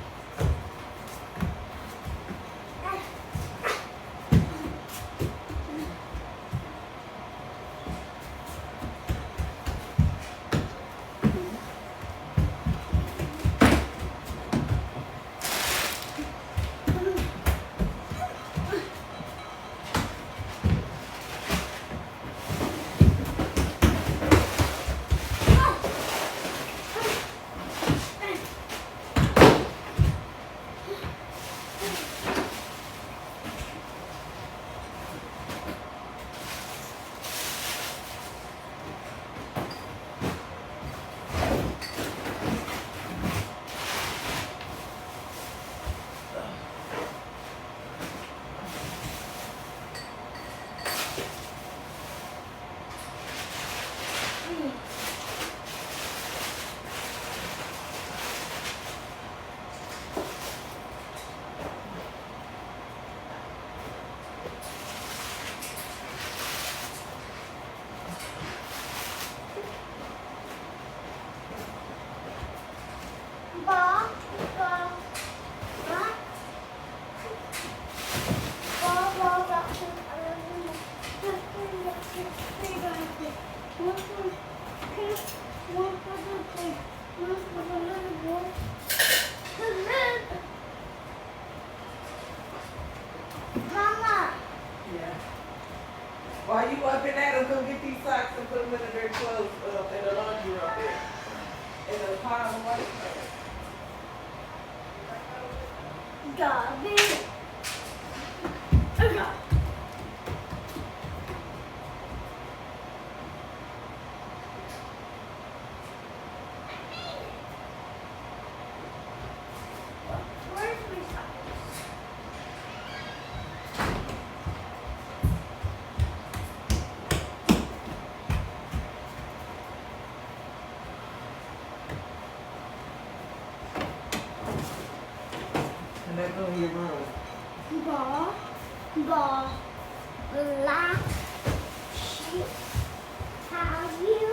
Mama. Yeah. While you up in that, come get these socks and put them in the dirty clothes in the laundry room there. In the pile of white clothes. Garbage. Okay. Where's my socks? And that go in your room. Black sheep. Have you?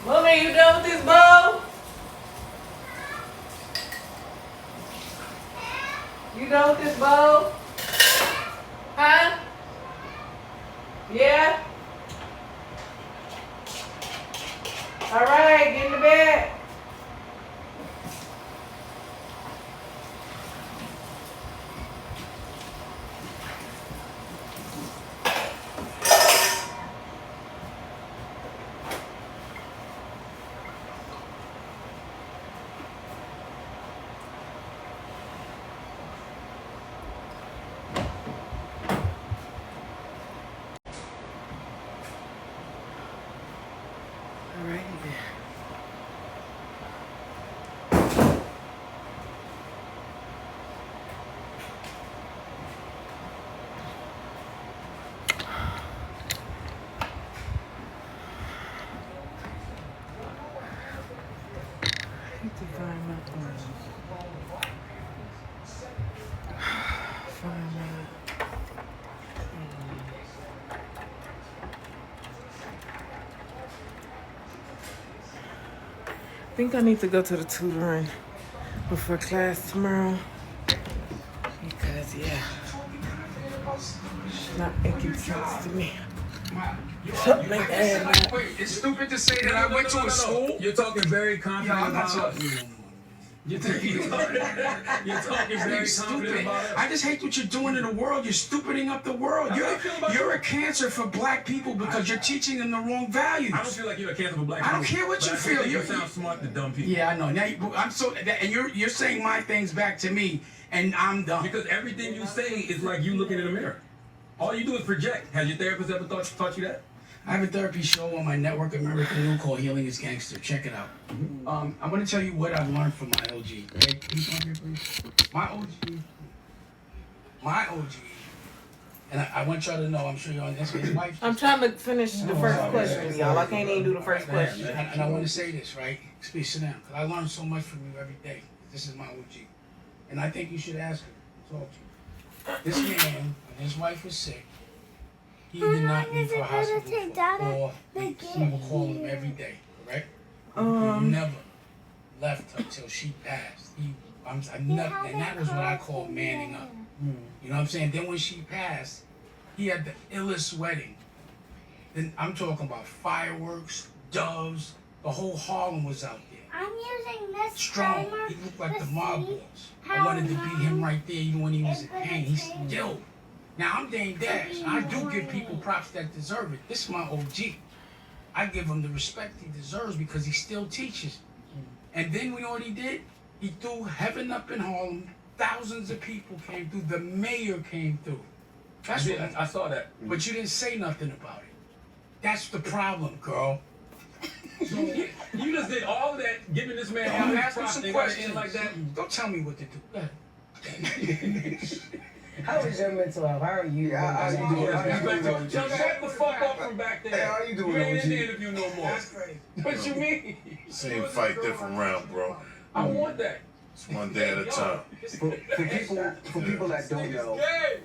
Mommy, you done with this bowl? You done with this bowl? Huh? Yeah? All right, get in the bed. to find my phone. Find my. I think I need to go to the tutoring before class tomorrow. Because, yeah, it's not making sense to me. Something like that. Wait, it's stupid to say that I went to a school? You're talking very confident about You're talking very stupid. I just hate what you're doing in the world. You're stupiding up the world. You're a cancer for black people because you're teaching them the wrong values. I don't feel like you're a cancer for black people. I don't care what you feel. You sound smart to dumb people. Yeah, I know. Now I'm so, and you're saying my things back to me, and I'm dumb. Because everything you say is like you looking in the mirror. All you do is project. Has your therapist ever taught you that? I have a therapy show on my network, American New, called Healing is Gangster. Check it out. I'm going to tell you what I've learned from my OG. Hey, can you come here, please? My OG, and I want y'all to know, I'm sure you're on this, his wife. I'm trying to finish the first question, y'all. I can't even do the first question. And I want to say this, right? Please sit down, because I learn so much from you every day. This is my OG. And I think you should ask her, talk to you. This man, when his wife was sick, he did not leave her hospital for 4 weeks. I would call him every day, correct? He never left her till she passed. And that was what I call manning up. You know what I'm saying? Then when she passed, he had the illest wedding. Then I'm talking about fireworks, doves, the whole Harlem was out there. I'm using this strong. timer. He looked like the mob boss. I wanted to beat him right there even when he was in pain. He's still. Now, I'm Dame Dash. I do give people props that deserve it. This is my OG. I give him the respect he deserves because he still teaches. And then you know what he did? He threw heaven up in Harlem. Thousands of people came through. The mayor came through. That's what I saw that. But you didn't say nothing about it. That's the problem, girl. You just did all of that, giving this man all these props. Some They questions like that. Don't tell me what to do. Go ahead. How is your mental health? How are you? Shut the fuck up from back there. Hey, how you doing, You ain't in the OG? interview no more. That's crazy. What you mean? Same fight, different round, bro. I want that. It's one day at a time. For people that don't know,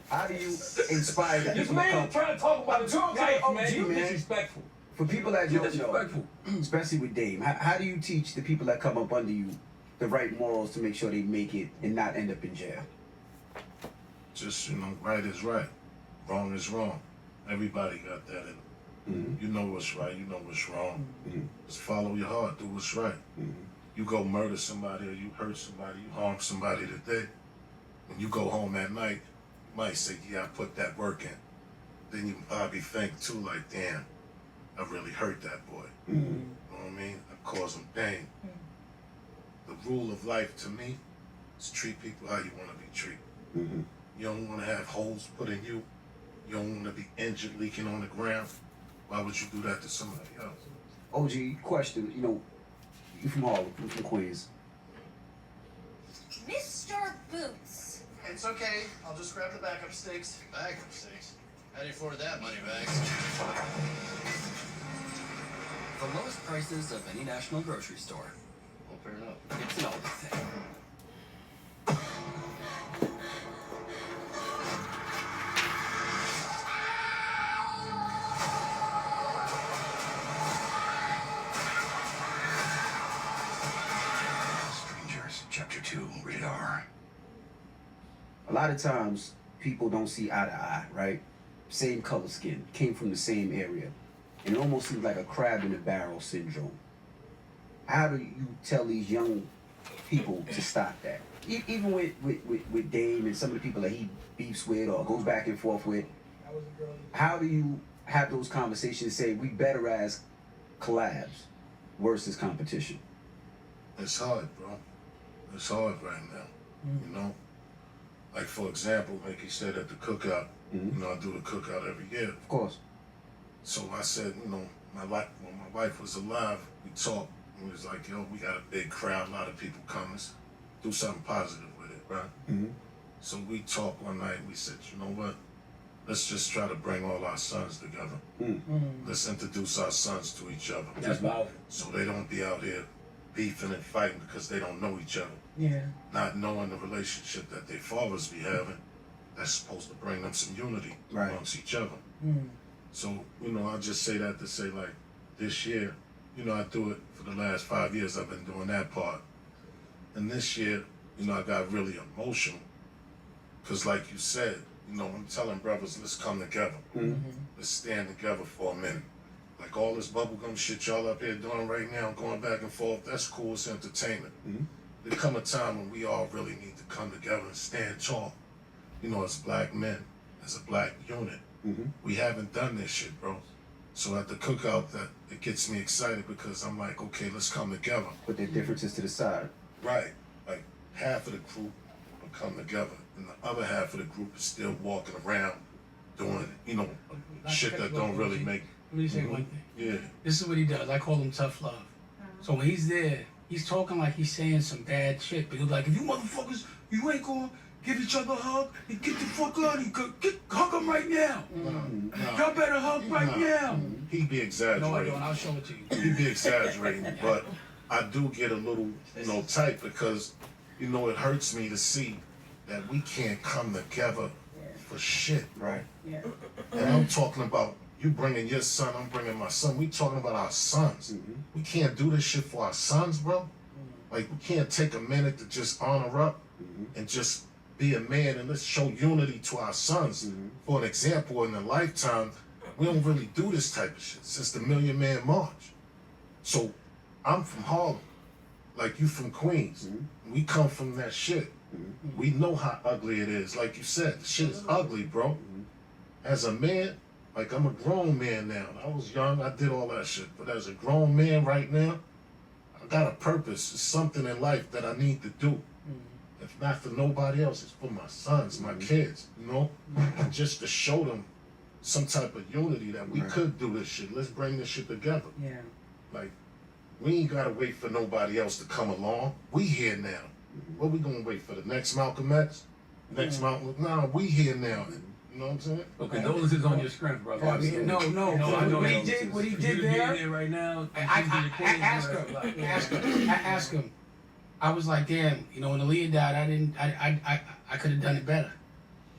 how do you inspire the This people to man come? trying to talk about his life, man. You man. disrespectful. For people that You don't know, disrespectful. especially with Dame, how do you teach the people that come up under you the right morals to make sure they make it and not end up in jail? Just, right is right. Wrong is wrong. Everybody got that in them. You know what's right, you know what's wrong. Just follow your heart, do what's right. You go murder somebody or you hurt somebody, you harm somebody today. When you go home at night, you might say, yeah, I put that work in. Then you probably think too, like, damn, I really hurt that boy. You know what I mean? I caused him pain. The rule of life to me is treat people how you want to be treated. You don't want to have holes put in you. You don't want to be injured, leaking on the ground. Why would you do that to somebody else? OG, question, you from Harlem, you from Queens. Mr. Boots. It's okay. I'll just grab the backup sticks. Backup stakes? How do you afford that, money bags? The lowest prices of any national grocery store. Open it up. It's an old thing. Strangers, Chapter 2, rated R. A lot of times, people don't see eye to eye, right? Same color skin, came from the same area. And it almost seems like a crab in a barrel syndrome. How do you tell these young people to stop that? Even with Dame and some of the people that he beefs with or goes back and forth with, how do you have those conversations and say we better as collabs versus competition? It's hard, bro. It's hard right now, Like, for example, like you said at the cookout, I do the cookout every year. Of course. So I said, when my wife was alive, we talked. It was like, yo, we got a big crowd, a lot of people coming. Do something positive with it, right? So we talked one night and we said, you know what? Let's just try to bring all our sons together. Let's introduce our sons to each other. That's powerful. So they don't be out here beefing and fighting because they don't know each other. Yeah. Not knowing the relationship that their fathers be having, that's supposed to bring them some unity amongst each other. Mm. So, you know, I just say that to say, like, this year, you know, I do it for the last 5 years. I've been doing that part. And this year, you know, I got really emotional. Because like you said, you know, I'm telling brothers, let's come together. Let's stand together for a minute. Like all this bubblegum shit y'all up here doing right now, going back and forth, that's cool, it's entertainment. There come a time when we all really need to come together and stand tall. You know, as black men, as a black unit. We haven't done this shit, bro. So at the cookout, that it gets me excited because I'm like, okay, let's come together. Put their differences to the side. Right. Like half of the group will come together, and the other half of the group is still walking around doing, you know, shit that don't really make. Let me say one thing. Yeah. This is what he does. I call him tough love. So when he's there, he's talking like he's saying some bad shit, but he's like, if you motherfuckers, you ain't gonna give each other a hug and get the fuck out of here. Hug him right now. Y'all better hug right now. He be exaggerating. No, I don't. I'll show it to you. He be exaggerating, but I do get a little, you know, tight because, you know, it hurts me to see that we can't come together for shit, right? Yeah. And I'm talking about you bringing your son, I'm bringing my son. We talking about our sons. We can't do this shit for our sons, bro. Like, we can't take a minute to just honor up and just be a man and let's show unity to our sons. For an example, in a lifetime, we don't really do this type of shit since the Million Man March. So I'm from Harlem, like you from Queens. We come from that shit. We know how ugly it is. Like you said, the shit is ugly, bro. As a man, like I'm a grown man now. I was young, I did all that shit. But as a grown man right now, I got a purpose. It's something in life that I need to do. If not for nobody else, it's for my sons, my kids, you know? And just to show them some type of unity that we could do this shit. Let's bring this shit together. Yeah. Like, we ain't gotta wait for nobody else to come along. We here now. What we gonna wait for, the next Malcolm X? Next Malcolm? Nah, we here now. You know what I'm saying? Okay, those is on your strength, brother. No. I know What he did there right now. I asked him. I was like, damn, you know, when Aaliyah died, I could have done it better.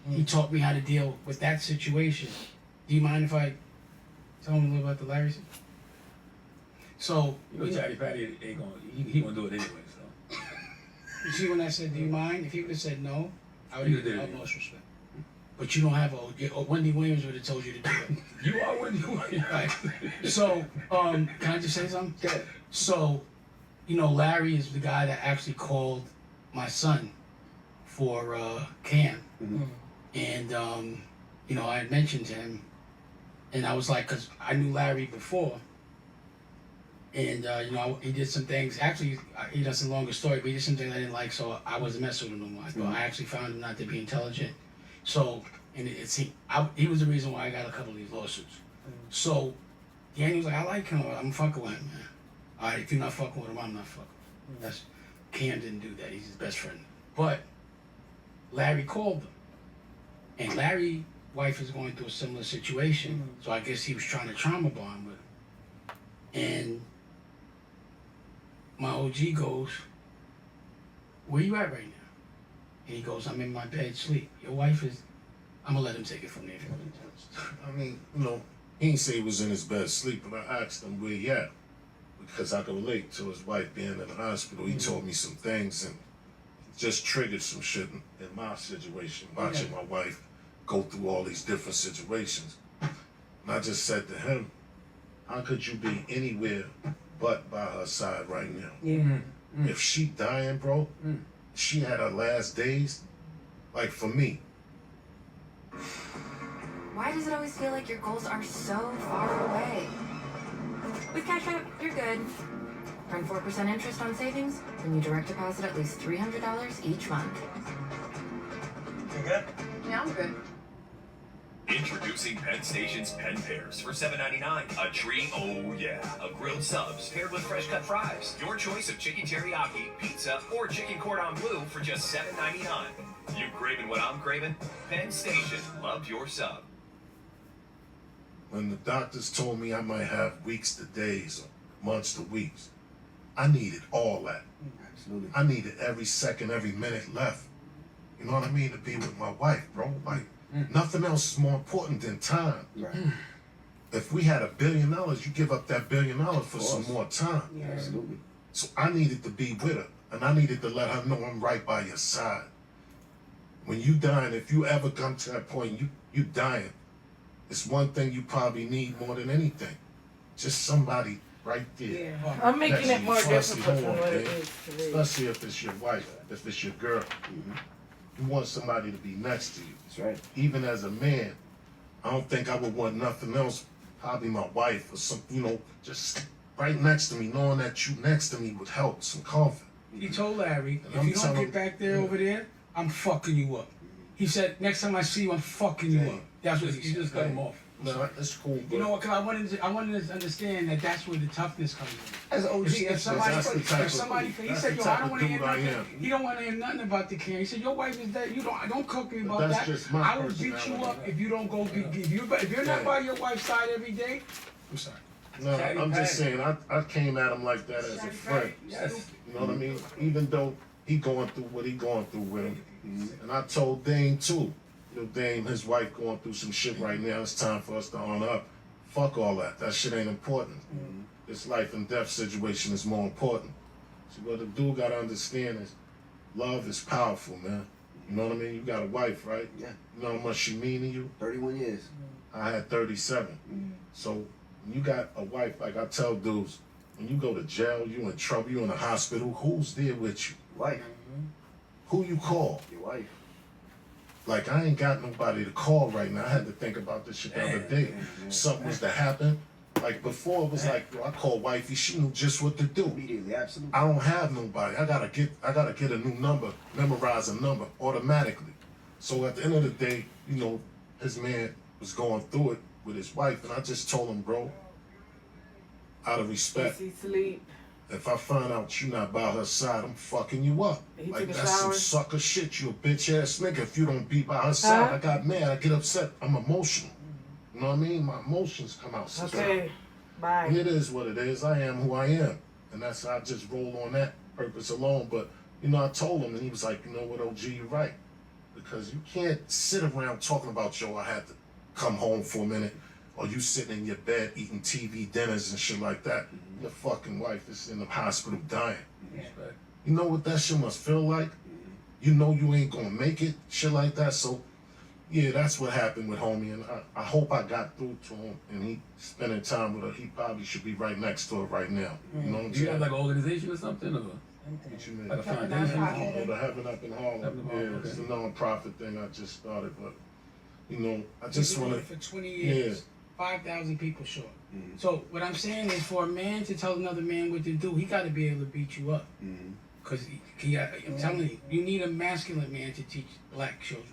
He taught me how to deal with that situation. Do you mind if I tell him a little about the Larry? So, you know, Chatty Patty ain't gonna, he gonna do it anyway, so. You see when I said, do you mind? If he would have said no, I would have given the utmost respect. But you don't have Wendy Williams would have told you to do it. You are Wendy Williams. Right. So, can I just say something? Yeah. So, you know, Larry is the guy that actually called my son for Cam. And, you know, I had mentioned to him, and I was like, because I knew Larry before, and, you know, he did some things. Actually, he does a longer story, but he did some things I didn't like, so I wasn't messing with him no more. I actually found him not to be intelligent. So, and he was the reason why I got a couple of these lawsuits. So, Danny was like, I like him, I'm fucking with him, man. All right, if you're not fucking with him, I'm not fucking with him. Cam didn't do that, he's his best friend. But Larry called him. And Larry's wife is going through a similar situation, so I guess he was trying to trauma bond with him. And my OG goes, where you at right now? And he goes, I'm in my bed, sleep. Your wife is, I'm gonna let him take it from there. I mean, you know, he didn't say he was in his bed sleep, but I asked him where he at. Because I could relate to his wife being in the hospital. He told me some things and just triggered some shit in my situation, watching my wife go through all these different situations. And I just said to him, how could you be anywhere but by her side right now? If she dying, bro, she had her last days, like for me. Why does it always feel like your goals are so far away? With Cash App, you're good. Earn 4% interest on savings when you direct deposit at least $300 each month. You good? Yeah, I'm good. Introducing Penn Station's Penn Pairs for $7.99. A treat, oh yeah. A grilled subs paired with fresh cut fries. Your choice of chicken teriyaki, pizza, or chicken cordon bleu for just $7.99. You craving what I'm craving? Penn Station, love your sub. When the doctors told me I might have weeks to days or months to weeks, I needed all that. Absolutely. I needed every second, every minute left. You know what I mean? To be with my wife, bro. Like, nothing else is more important than time. Right. If we had $1 billion, you give up that $1 billion for some more time. Yeah. Absolutely. So I needed to be with her, and I needed to let her know I'm right by your side. When you dying, if you ever come to that point, you dying, it's one thing you probably need more than anything. Just somebody right there. Yeah. I'm making it more difficult than what it is to be. Especially if it's your wife, if it's your girl. You want somebody to be next to you. That's right. Even as a man, I don't think I would want nothing else, probably my wife or something, you know, just right next to me, knowing that you next to me would help, some comfort. He told Larry, And if I'm you don't telling- get back there over there, I'm fucking you up. He said, next time I see you, I'm fucking you up. That's what he just cut him off. No, that's cool. You know what? Cause I wanted to understand that that's where the toughness comes in. As OG, If somebody, that's the type if somebody, of- he that's said, the yo, type I don't of want to hear dude I nothing. am. He don't want to hear nothing about the can. He said, your wife is dead. You don't cook me about That's that. just my I will beat you personality. up if you don't go. If you're not by your wife's side every day, I'm sorry. No, Daddy I'm just Patty. saying, I came at him like that as a friend. Yes. You know what I mean? Even though he going through what he going through with him. And I told Dame too. You know, Dame, his wife going through some shit right now. It's time for us to honor up. Fuck all that. That shit ain't important. This life and death situation is more important. So what the dude gotta understand is love is powerful, man. You know what I mean? You got a wife, right? Yeah. You know how much she mean to you? 31 years. I had 37. So when you got a wife, like I tell dudes, when you go to jail, you in trouble, you in the hospital, who's there with you? Wife. Who you call? Your wife. Like, I ain't got nobody to call right now. I had to think about this shit the other day. Something was to happen. Like, before it was like, yo, I called wifey, she knew just what to do. Immediately, absolutely. I don't have nobody. I gotta get a new number, memorize a number automatically. So at the end of the day, you know, his man was going through it with his wife, and I just told him, bro, out of respect, Does he sleep? if I find out you not by her side, I'm fucking you up. He Like, took a that's some shower? sucker shit. You a bitch ass nigga. If you don't be by her side, I got mad. I get upset. I'm emotional. You know what I mean? My emotions come out. Okay. Bye. It is what it is. I am who I am. And that's how I just roll on that purpose alone. But, you know, I told him, and he was like, you know what, OG, you're right. Because you can't sit around talking about, yo, I had to come home for a minute, or you sitting in your bed eating TV dinners and shit like that. Your fucking wife is in the hospital dying. You know what that shit must feel like? You know you ain't gonna make it, shit like that. So, yeah, that's what happened with homie, and I hope I got through to him, and he spending time with her. He probably should be right next to her right now. You know what I'm Do you saying? have like an organization or something? Or? What you mean? Like a foundation? Oh, the Heaven Up in Harlem. Yeah, it's a non-profit thing I just started, but, you know, I just want for 20 years. 5,000 people short. So what I'm saying is, for a man to tell another man what to do, he got to be able to beat you up. Because I'm telling you, you need a masculine man to teach black children.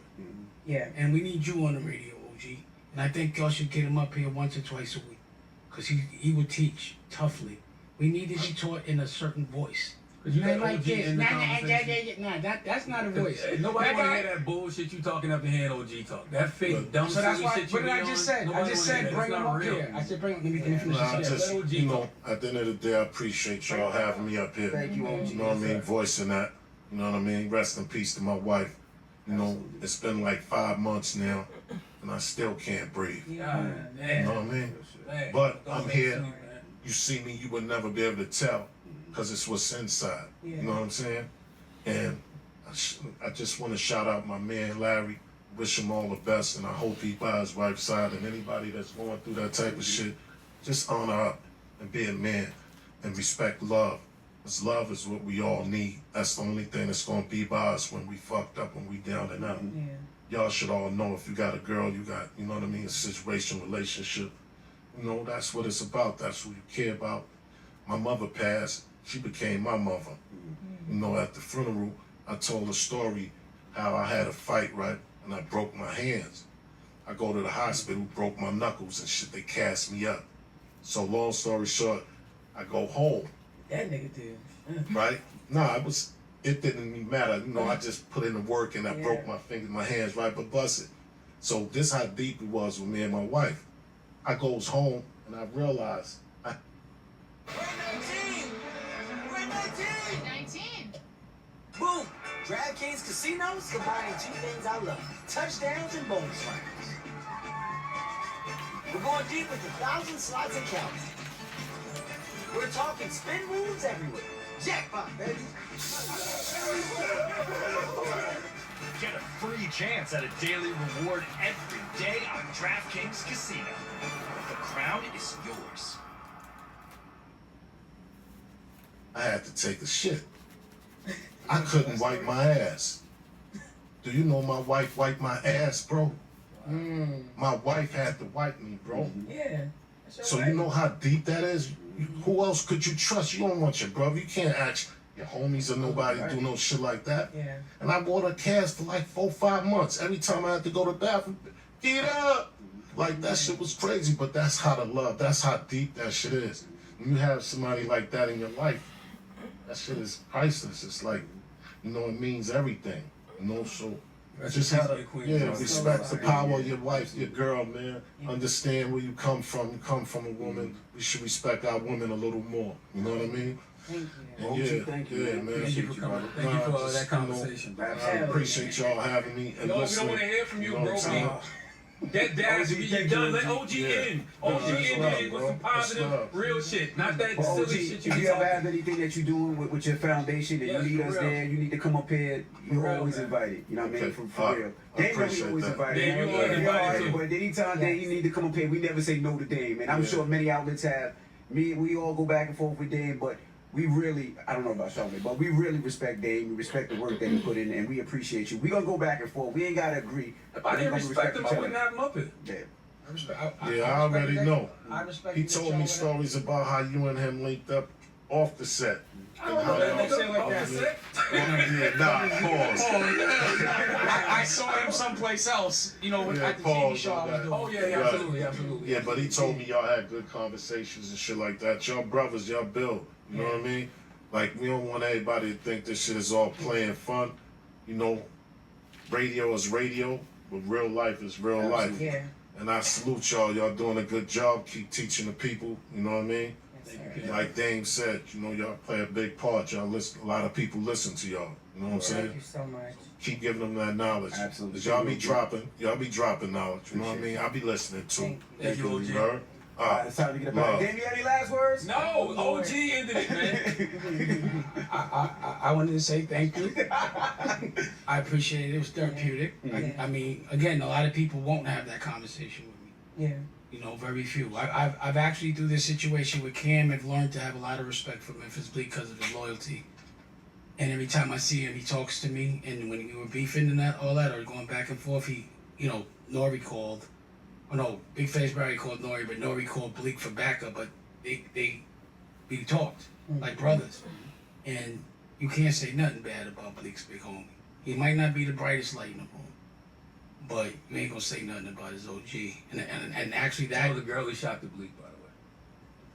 Yeah. And we need you on the radio, OG. And I think y'all should get him up here once or twice a week. Because he would teach toughly. We need to be taught in a certain voice. Cause you Man, got like OG this. in the Nah, conversation. that's not a voice. Nobody That want to guy- hear that bullshit you talking up the hand OG talk. That fake dumb So that's silly why. shit you What did be I on, just said? I nobody just wanna hear said that. bring That's him not up real. here. I said bring him. Let me finish Well, I this. just, Let OG you know, talk. at the end of the day, I appreciate y'all having me up here. Thank you, OG. You know what I mean? Voicing that. You know what I mean? Rest in peace to my wife. You know, it's been like 5 months now, and I still can't breathe. You know what I mean? But I'm here. You see me, you would never be able to tell, because it's what's inside. You know what I'm saying? And I just want to shout out my man Larry. Wish him all the best, and I hope he by his wife's side. And anybody that's going through that type of shit, just honor up and be a man and respect love. Because love is what we all need. That's the only thing that's going to be by us when we fucked up, when we down and out. Y'all should all know, if you got a girl, you got, you know what I mean, a situation, relationship. You know, that's what it's about. That's who you care about. My mother passed. She became my mother. You know, at the funeral, I told a story how I had a fight, right? And I broke my hands. I go to the hospital, broke my knuckles and shit. They cast me up. So long story short, I go home. That nigga did. Right? Nah, it didn't even matter. You know, I just put in the work and I broke my fingers, my hands right, but busted. So this how deep it was with me and my wife. I goes home and I realized DraftKings Casinos combining two things I love: touchdowns and bonus rounds. We're going deep with 1,000 slots and counting. We're talking spin moves everywhere. Jackpot, baby. Get a free chance at a daily reward every day on DraftKings Casino. The crown is yours. I had to take a shit. I couldn't wipe my ass. Do you know my wife wiped my ass, bro? My wife had to wipe me, bro. Yeah. So you know how deep that is? Who else could you trust? You don't want your brother. You can't ask your homies or nobody do no shit like that. Yeah. And I wore a cast for like 4-5 months. Every time I had to go to the bathroom, get up. Like that shit was crazy, but that's how to love. That's how deep that shit is. When you have somebody like that in your life, that shit is priceless. It's like, you know, it means everything. You know, so just have respect the power of your wife, your girl, man. Understand where you come from. You come from a woman. We should respect our women a little more. You know what I mean? Thank you. Thank you, man. Thank you for coming. Thank you for that conversation. I appreciate y'all having me and Yo, we listening. don't want to hear from you, know bro. what I'm saying? That be done. Let OG in. OG in with some positive, real shit. Not that silly OG, shit if you you be ever talking. have anything that you're doing with your foundation and Yes, you need for us real. there, you need to come up here, you're real, always man. invited. You know what I mean? Okay. For real. I Dame appreciate always that. invited. Dame, you always invited too. But anytime Dame, you need to come up here. We never say no to Dame. And I'm sure many outlets have. We all go back and forth with Dame, but we really, I don't know about Charlotte, but we really respect Dame. We respect the work that he put in, and we appreciate you. We're going to go back and forth. We ain't got to agree. If I didn't We gonna respect him, each I wouldn't other. have him up here. Yeah. I already know. I respect He you, told me Charlotte. stories about how you and him linked up off the set. I don't know that nigga off the set. I saw him someplace else, you know, at the TV show I was doing. Oh yeah, absolutely, absolutely. Yeah, but he told me y'all had good conversations and shit like that. Y'all brothers, y'all build. You know what I mean? Like, we don't want everybody to think this shit is all playing fun. You know, radio is radio, but real life is real life. Yeah. And I salute y'all. Y'all doing a good job. Keep teaching the people. You know what I mean? Like Dame said, you know, y'all play a big part. Y'all listen. A lot of people listen to y'all. You know what I'm saying? Thank you so much. Keep giving them that knowledge. Absolutely. 'Cause y'all be dropping knowledge. You know what I mean? I'll be listening too. Thank you, OG. Heard? All right, it's time to get up out. Dame, you got any last words? No, OG ended it, man. I wanted to say thank you. I appreciate it. It was therapeutic. I mean, again, a lot of people won't have that conversation with me. Yeah. You know, very few. I've actually, through this situation with Cam, have learned to have a lot of respect for Memphis Bleak because of his loyalty. And every time I see him, he talks to me. And when we were beefing and that, all that, or going back and forth, he, you know, Nori called. Oh no, Big Face Barry called Nori, but Nori called Bleak for backup. But we talked like brothers. And you can't say nothing bad about Bleak's big homie. He might not be the brightest light in the room, but you ain't gonna say nothing about his OG. And actually that... Tell the girl who shot the Bleak, by the way.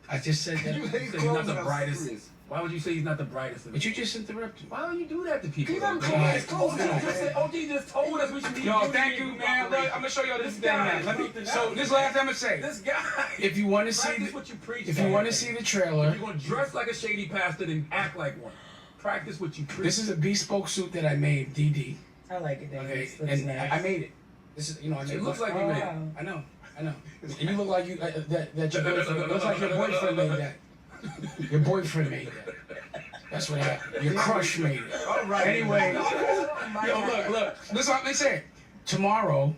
I just said that. You said he's not the brightest. Why would you say he's not the brightest? But you just interrupted. Why don't you do that to people? Keep on though? going. OG just told us we should be. Yo, thank you, man. Look, I'm gonna show y'all this thing now. So this last thing I'm gonna say. This guy. If you want to see, Practice what you preach. if you want to see the trailer, You're gonna dress like a shady pastor and act like one. Practice what you preach. this is a bespoke suit that I made, DD. I like it. Dame. Okay, It looks and nice. I made it. This is, you know, I made It looks like you Oh, made it. wow. I know. And you look like you that your boyfriend. It looks like your boyfriend made that. Your boyfriend made that. That's what happened. Your crush made it. All right. Anyway, yo, look. This is what they say. Tomorrow,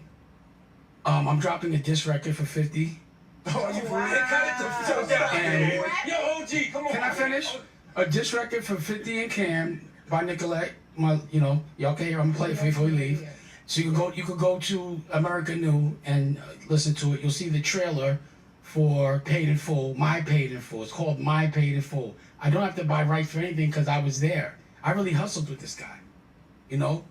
I'm dropping a diss record for 50. Oh, you cut it to And yo, OG, come on. can I finish? A diss record for 50 and Cam by Nicolette. Y'all can hear. I'm gonna play it for you before we leave. So you could go to America New and listen to it. You'll see the trailer for Paid in Full, My Paid in Full. It's called My Paid in Full. I don't have to buy rights for anything because I was there. I really hustled with this guy. You know,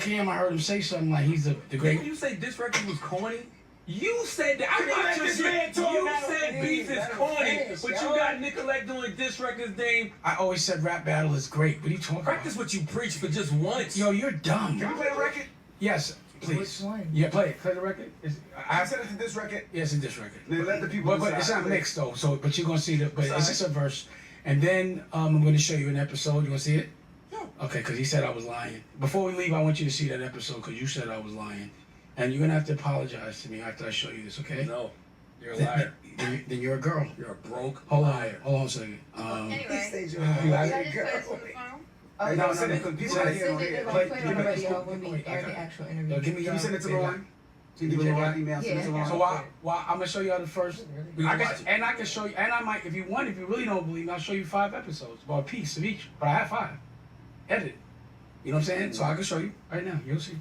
Cam, I heard him say something like he's the great. When you say this record was corny, you said that. I'm not let just this man talk you now. said beef is corny, but you got Nicolette doing diss records, Dame. I always said rap battle is great. What are you talking Practice what you preach for just once. about? Yo, you're dumb. Can we play the record? Yes, please. Which one? Yeah, play it. Play the record. I said it's this record. Yeah, it's a diss record. Then let the people But it's decide. not mixed though. But you're gonna see the. But It's it's just a verse. And then I'm gonna show you an episode. You wanna see it? Okay, because he said I was lying. Before we leave, I want you to see that episode because you said I was lying. And you're going to have to apologize to me after I show you this, okay? No. You're a liar. Then you're a girl. You're a broke liar. Hold on a second. Anyway, you're a liar. Oh, No, send it because people are here on here. when we air the actual interview. Can you send it to Lauren? Can you give me Lauren email? Send it to Lauren. So while I'm gonna show you how the first, I can show you, and I might, if you really don't believe me, I'll show you 5 episodes, or a piece of each. But I have 5, edited. You know what I'm saying? So I can show you right now. You'll see.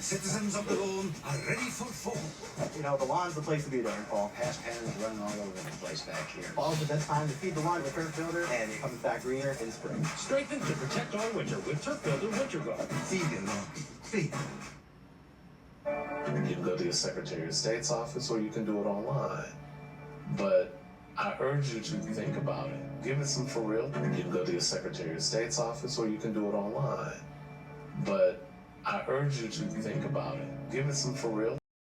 Citizens of the lawn are ready for fall. You know, the lawn's the place to be during fall. Past patterns running all over the place back here. Fall's the best time to feed the lawn with turf builder, and it comes back greener in spring. Strengthen to protect all winter with Turf Builder Winter Guard. Feed your lawn. Feed. You can go to your Secretary of State's office or you can do it online. But I urge you to think about it. Give it some for real. You can go to your Secretary of State's office or you can do it online. But I urge you to think about it. Give it some for real.